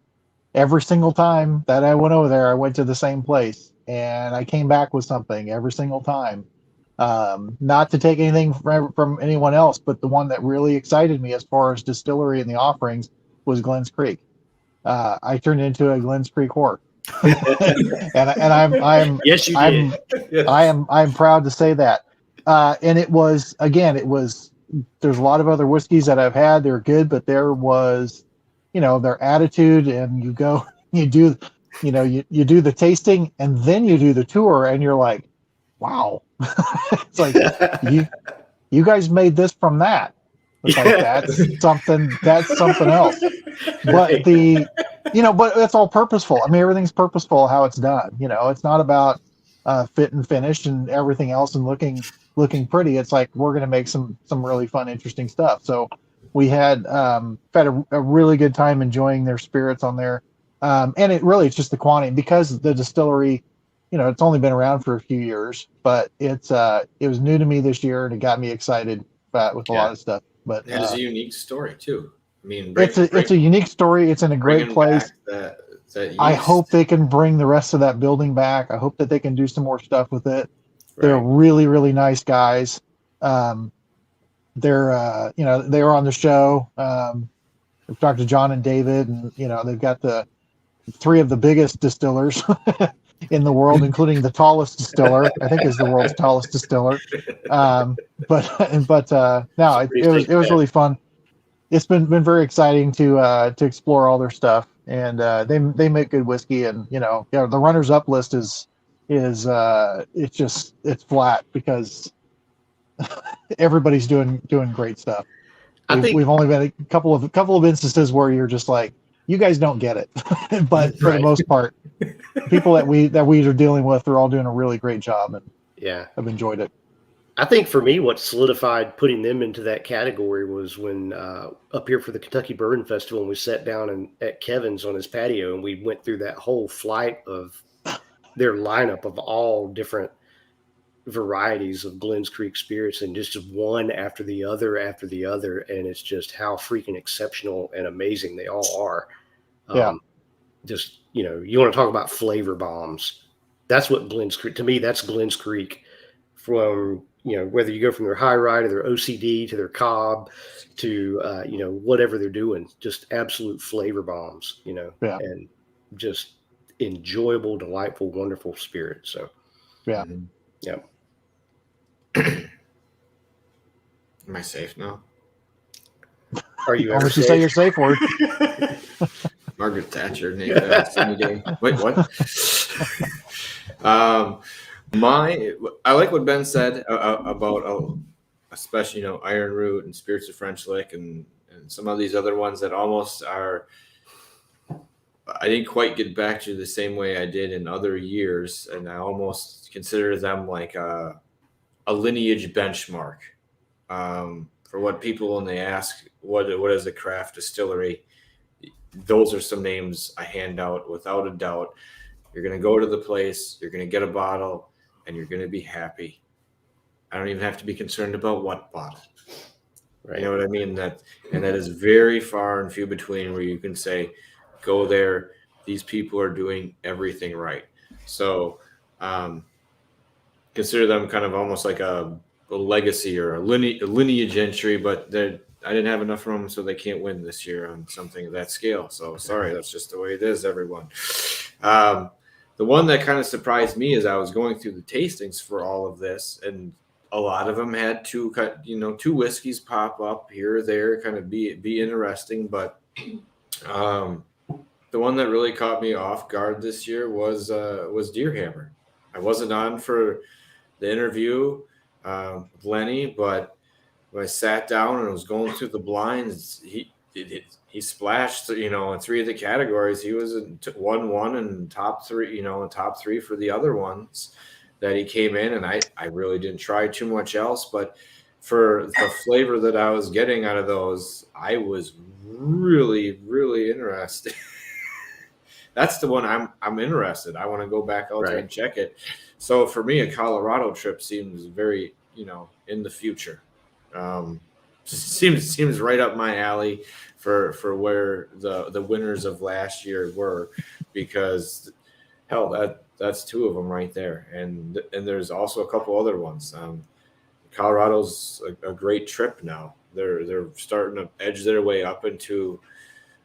every single time that I went over there. I went to the same place, and I came back with something every single time. Not to take anything from anyone else, but the one that really excited me as far as distillery and the offerings was Glens Creek. I turned into a Glens Creek whore, and I'm Yes, you did. I'm proud to say that. And it was there's a lot of other whiskeys that I've had. They're good, but there was, their attitude, and you go, you do, you do the tasting, and then you do the tour, and you're like, wow. It's like, you guys made this from that. It's like, that's something else. But but it's all purposeful. I mean, everything's purposeful how it's done. It's not about fit and finish and everything else and looking pretty. It's like, we're going to make some really fun, interesting stuff. So we had a really good time enjoying their spirits on there. And it's just the quantity, because the distillery, it's only been around for a few years, but it was new to me this year, and it got me excited with a lot of stuff. But it is a unique story too. I mean, it's a unique story. It's in a great place. I hope they can bring the rest of that building back. I hope that they can do some more stuff with it. Right. They're really, really nice guys. They're they were on the show. We've talked to John and David, and they've got the 3 of the biggest distillers in the world, including the tallest distiller. I think is the world's tallest distiller. No, it was really fun. It's been very exciting to explore all their stuff, and they make good whiskey, and the runners up list is it's flat because everybody's doing great stuff. We've only been a couple of instances where you're just like, you guys don't get it, but for the most part, people that we are dealing with are all doing a really great job, and I've enjoyed it. I think for me, what solidified putting them into that category was when up here for the Kentucky Bourbon Festival, and we sat down at Kevin's on his patio, and we went through that whole flight of their lineup of all different varieties of Glens Creek spirits, and just one after the other, and it's just how freaking exceptional and amazing they all are. Just you want to talk about flavor bombs. That's what Glens Creek, to me, that's Glens Creek. From whether you go from their high rye to their OCD to their cob to whatever they're doing, just absolute flavor bombs, and just enjoyable, delightful, wonderful spirit. So Am I safe now? Are you Why ever don't you say your safe word? Margaret Thatcher named sunny day. Wait, what? I like what Ben said about especially Iron Root and Spirits of French Lick and some of these other ones that almost are. I didn't quite get back to the same way I did in other years, and I almost consider them like a lineage benchmark for what people, when they ask what is a craft distillery, those are some names I hand out without a doubt. You're going to go to the place, you're going to get a bottle, and you're going to be happy. I don't even have to be concerned about what bottle. Right. You know what I mean? That is very far and few between where you can say, go there, these people are doing everything right. So consider them kind of almost like a legacy or a lineage entry, but I didn't have enough room, so they can't win this year on something of that scale. So sorry, that's just the way it is, everyone. The one that kind of surprised me as I was going through the tastings for all of this, and a lot of them had two whiskeys pop up here or there, kind of be interesting. But the one that really caught me off guard this year was Deerhammer. I wasn't on for the interview with Lenny, but when I sat down and was going through the blinds, he splashed, in three of the categories. He was in 1-1 and top three for the other ones that he came in. And I really didn't try too much else, but for the flavor that I was getting out of those, I was really, really interested. That's the one I'm interested. I want to go back out there and check it. So for me, a Colorado trip seems very, in the future. Seems right up my alley for where the winners of last year were, because hell, that's two of them right there, and there's also a couple other ones. Colorado's a great trip now. They're starting to edge their way up into,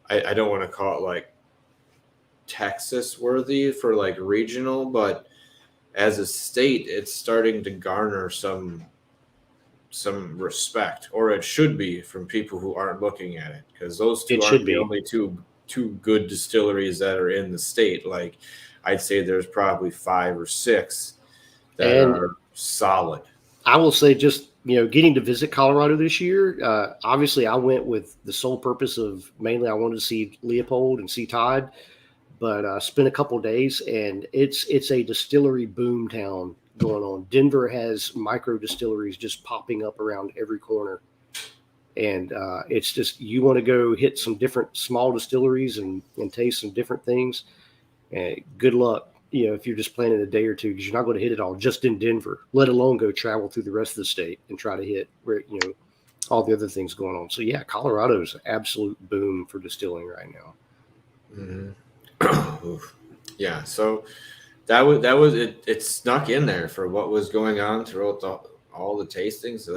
I don't want to call it like Texas worthy for like regional, but as a state, it's starting to garner some respect, or it should be, from people who aren't looking at it, because those two aren't the only two good distilleries that are in the state. Like, I'd say there's probably 5 or 6 that are solid. I will say, just getting to visit Colorado this year, obviously I went with the sole purpose of mainly I wanted to see Leopold and see Todd, but spent a couple days, and it's a distillery boom town going on. Denver has micro distilleries just popping up around every corner, and it's just, you want to go hit some different small distilleries and taste some different things. And good luck, if you're just planning a day or two, because you're not going to hit it all just in Denver, let alone go travel through the rest of the state and try to hit where all the other things going on. So yeah, Colorado's an absolute boom for distilling right now. Mm-hmm. Yeah, so that was it. It snuck in there for what was going on throughout all the tastings. So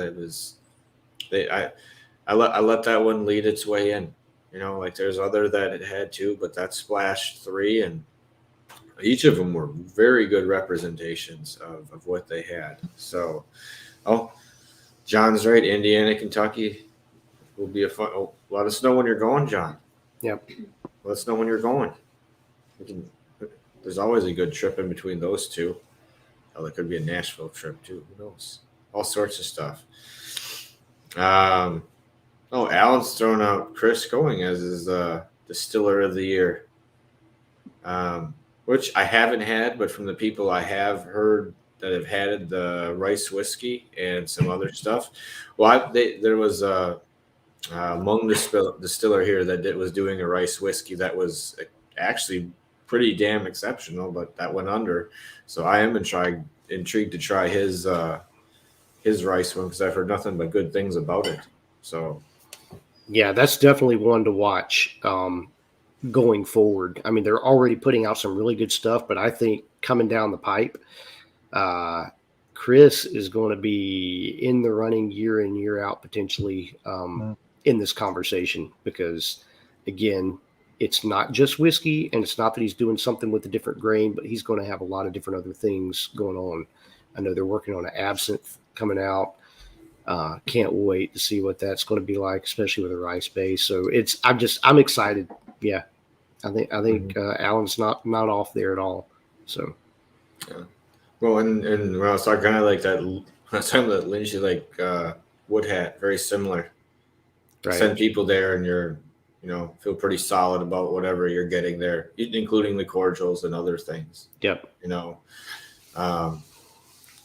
I let that one lead its way in. Like there's other that it had too, but that splashed 3, and each of them were very good representations of what they had. So, John's right. Indiana, Kentucky will be a fun. Oh, let us know when you're going, John. Yep. Let us know when you're going. There's always a good trip in between those two. Hell, there could be a Nashville trip too. Who knows? All sorts of stuff. Alan's thrown out Chris going as his distiller of the year, which I haven't had, but from the people I have heard that have had the rice whiskey and some other stuff. Well, there was a Hmong distiller here that was doing a rice whiskey that was actually pretty damn exceptional, but that went under. So I am intrigued to try his rice one, because I've heard nothing but good things about it. So yeah, that's definitely one to watch going forward. I mean, they're already putting out some really good stuff, but I think coming down the pipe, Chris is going to be in the running year in, year out, potentially in this conversation, because again, it's not just whiskey, and it's not that he's doing something with a different grain, but he's going to have a lot of different other things going on. I know they're working on an absinthe coming out. Can't wait to see what that's going to be like, especially with a rice base. So I'm excited. Yeah. I think Alan's not off there at all. So, yeah. Well, and when I was talking kind of like that, when I was talking about Lindsay, like Wood Hat, very similar. Right. Send people there, and you're, feel pretty solid about whatever you're getting there, including the cordials and other things. Yep.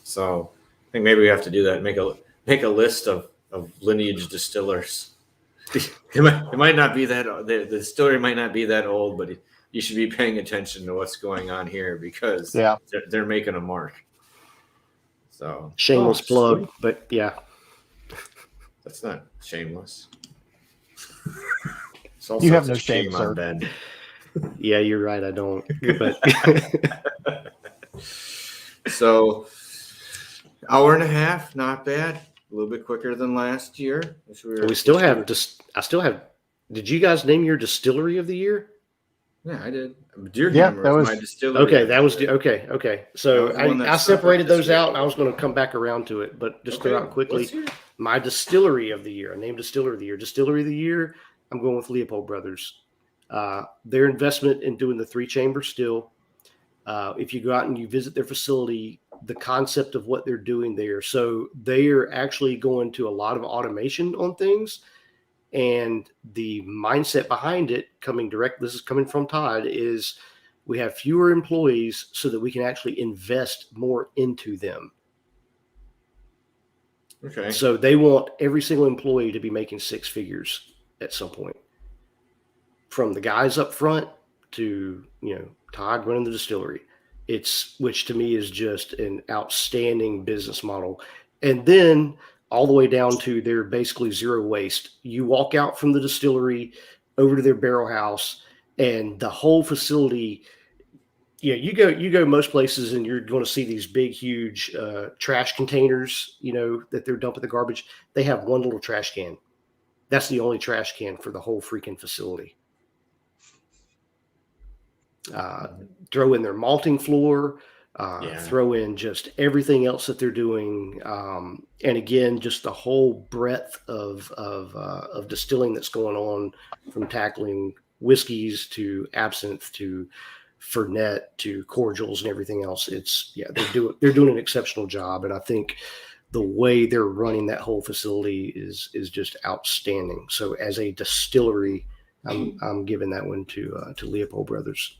So I think maybe we have to do that. Make a list of lineage distillers. It might not be that the distillery might not be that old, but you should be paying attention to what's going on here, because they're making a mark. So shameless plug, but yeah, that's not shameless. You have no shame, sir. Ben. Yeah, you're right. I don't. But So, hour and a half, not bad. A little bit quicker than last year. We still have. I still have. Did you guys name your distillery of the year? Yeah, I did. Deer Yeah, Hammer that was was- my distillery. Okay, that was okay. So That was one that I stuck separated with us those out, year. and I was going to come back around to it, but just throw out quickly. Let's hear it. My distillery of the year. I named distillery of the year. Distillery of the year. I'm going with Leopold Brothers. Their investment in doing the 3-chamber still. If you go out and you visit their facility, the concept of what they're doing there. So they are actually going to a lot of automation on things. And the mindset behind it this is coming from Todd, is we have fewer employees so that we can actually invest more into them. Okay. So they want every single employee to be making 6 figures at some point. From the guys up front to, Todd running the distillery. Which to me is just an outstanding business model. And then all the way down to they're basically zero waste. You walk out from the distillery over to their barrel house, and the whole facility, you go most places and you're going to see these big, huge trash containers, that they're dumping the garbage. They have one little trash can. That's the only trash can for the whole freaking facility. Throw in their malting floor, throw in just everything else that they're doing. And again, just the whole breadth of distilling that's going on, from tackling whiskeys to absinthe to Fernet to cordials and everything else. They're doing an exceptional job. And I think the way they're running that whole facility is just outstanding. So as a distillery, I'm giving that one to Leopold Brothers.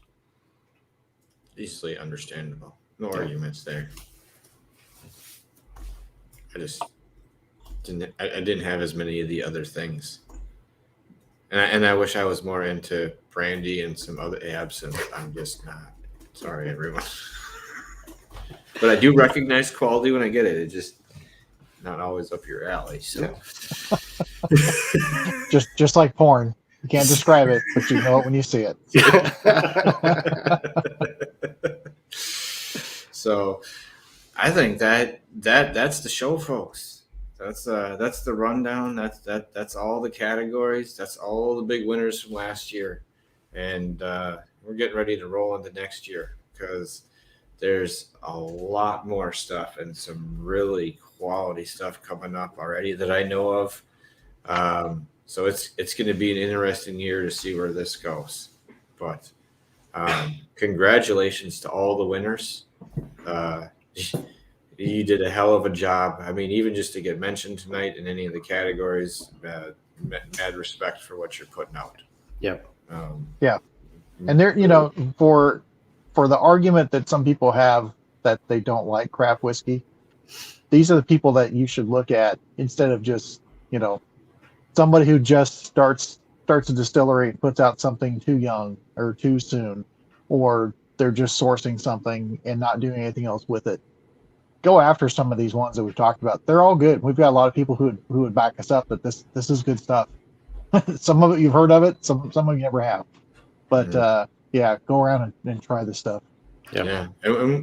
Easily understandable. No arguments there. I just didn't have as many of the other things. And I wish I was more into brandy and some other absinthe. I'm just not. Sorry, everyone. But I do recognize quality when I get it. It's just not always up your alley. So just like porn. You can't describe it, but you know it when you see it. So I think that's the show, folks. That's the rundown. That's all the categories. That's all the big winners from last year. And we're getting ready to roll into next year, because there's a lot more stuff and some really quality stuff coming up already that I know of. So it's going to be an interesting year to see where this goes. But congratulations to all the winners. You did a hell of a job. I mean, even just to get mentioned tonight in any of the categories, mad respect for what you're putting out. Yep. Yeah. And there, for the argument that some people have that they don't like craft whiskey, these are the people that you should look at instead of just, somebody who just starts a distillery and puts out something too young or too soon, or they're just sourcing something and not doing anything else with it. Go after some of these ones that we've talked about. They're all good. We've got a lot of people who would back us up that this is good stuff. Some of it you've heard of it, some of you never have. But go around and try this stuff. Yep. Yeah.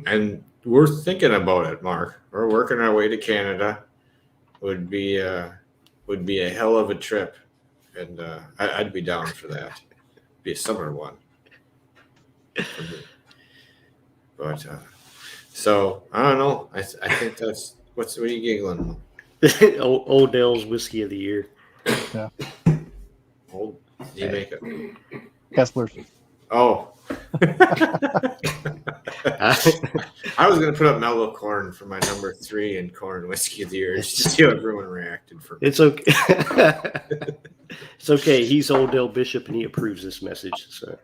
And we're thinking about it, Mark. We're working our way to Canada. Would be a hell of a trip, and I'd be down for that. Be a summer one. But so I don't know. I think that's what are you giggling? Old Dale's whiskey of the year. Yeah. Old. Do you make it? Kessler's. Oh. I was gonna put up Mellow Corn for my number 3 in corn whiskey of the year, just to see how everyone reacted. It's okay. It's okay. He's Old Dale Bishop, and he approves this message. So.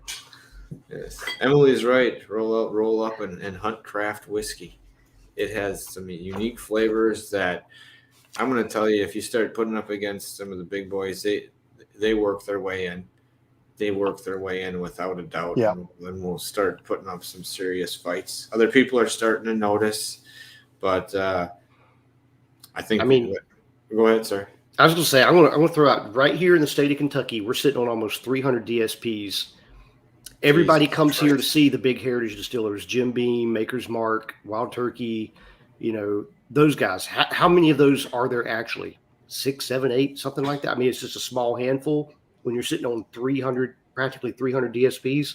Yes, Emily's right. Roll up, and hunt craft whiskey. It has some unique flavors that I'm going to tell you. If you start putting up against some of the big boys, they work their way in. They work their way in without a doubt. Yeah. And then we'll start putting up some serious fights. Other people are starting to notice, but I think. Go ahead, sir. I was going to say I'm going to throw out right here in the state of Kentucky. We're sitting on almost 300 DSPs. Everybody comes here to see the big heritage distillers, Jim Beam, Maker's Mark, Wild Turkey, those guys. How many of those are there actually? 6, 7, 8, something like that. I mean, it's just a small handful when you're sitting on practically 300 DSPs.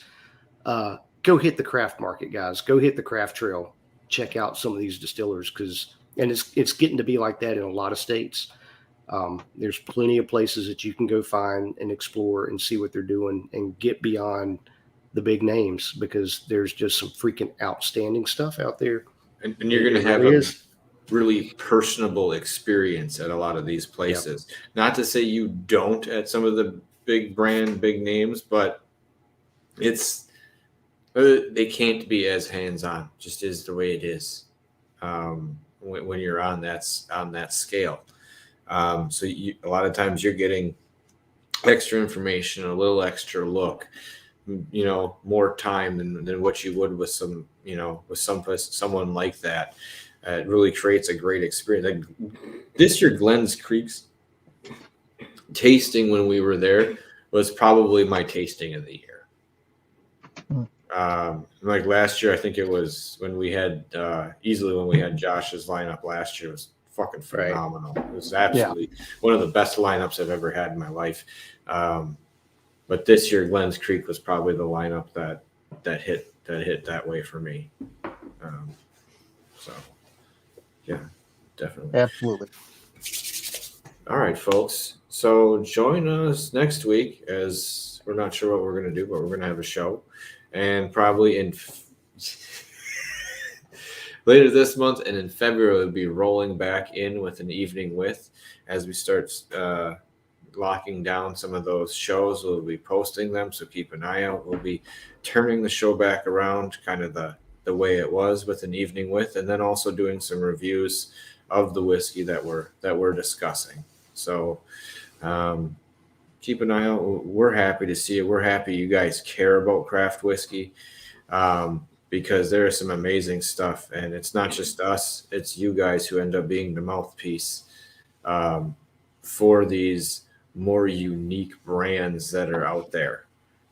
Go hit the craft market, guys. Go hit the craft trail. Check out some of these distillers and it's getting to be like that in a lot of states. There's plenty of places that you can go find and explore and see what they're doing and get beyond the big names, because there's just some freaking outstanding stuff out there. And you're going to have really a really personable experience at a lot of these places. Yep. Not to say you don't at some of the big names, but they can't be as hands-on. Just is the way it is when you're on that scale. So a lot of times you're getting extra information, a little extra look, more time than what you would with someone like that. It really creates a great experience. Like this year, Glens Creek's tasting when we were there was probably my tasting of the year. Like last year, I think it was when we had Josh's lineup last year. It was fucking phenomenal. Right. It was absolutely one of the best lineups I've ever had in my life. But this year, Glens Creek was probably the lineup that hit that way for me. So, yeah, definitely. Absolutely. All right, folks. So join us next week, as we're not sure what we're going to do, but we're going to have a show. And probably later this month and in February, we'll be rolling back in with an evening with as we start locking down some of those shows. We'll be posting them, so keep an eye out. We'll be turning the show back around kind of the way it was with an evening with, and then also doing some reviews of the whiskey that we're discussing. So keep an eye out. We're happy to see it. We're happy you guys care about craft whiskey, because there is some amazing stuff, and it's not just us, it's you guys who end up being the mouthpiece for these more unique brands that are out there.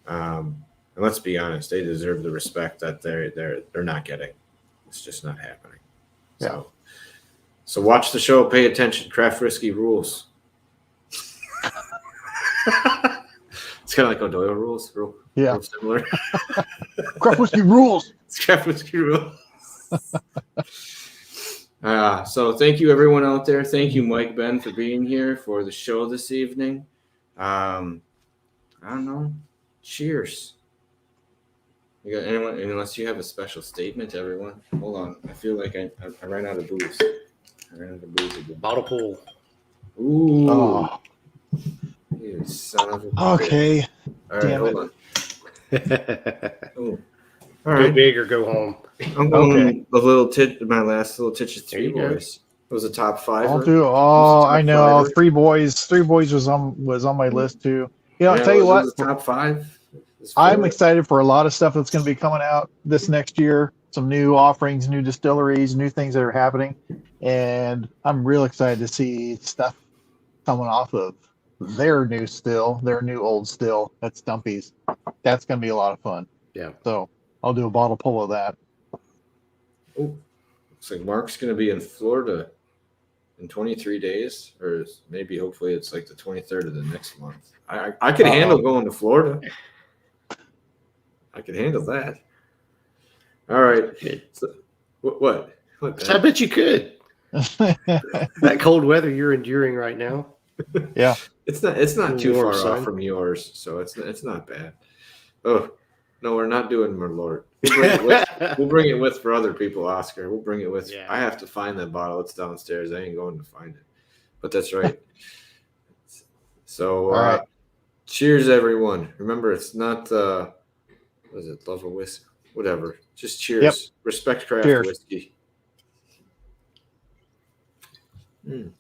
And let's be honest, they deserve the respect that they're not getting. It's just not happening. Yeah. So watch the show, pay attention. Craft whiskey rules. It's kind of like O'Doyle rules. Real similar. Craft whiskey rules. It's craft whiskey rules. So thank you, everyone out there. Thank you, Mike Ben, for being here for the show this evening. I don't know. Cheers. You got anyone? Unless you have a special statement, everyone. Hold on. I feel like I ran out of booze. Again. Bottle pull. Ooh. Oh. You son of a okay. All right, hold on. Ooh. All Go right. big or go home. I'm going my last little titch of Three Boys. It was a top five. I know. Three Boys was on my list too. I'll tell you what. Top five. I'm excited for a lot of stuff that's going to be coming out this next year. Some new offerings, new distilleries, new things that are happening. And I'm real excited to see stuff coming off of their new old still at Stumpy's. That's going to be a lot of fun. Yeah. So I'll do a bottle pull of that. Oh, looks like Mark's going to be in Florida in 23 days, or maybe hopefully it's like the 23rd of the next month. I could handle going to Florida. I could handle that. All right. So, what? I bet you could. That cold weather you're enduring right now. Yeah. It's not too far off from yours, so it's not bad. Oh, no, we're not doing Merlot. We'll bring it with for other people, Oscar. We'll bring it with. Yeah. I have to find that bottle. It's downstairs. I ain't going to find it. But that's right. So, all right. Cheers, everyone. Remember, it's not was it love of whiskey? Whatever. Just cheers. Yep. Respect craft whiskey. Mm.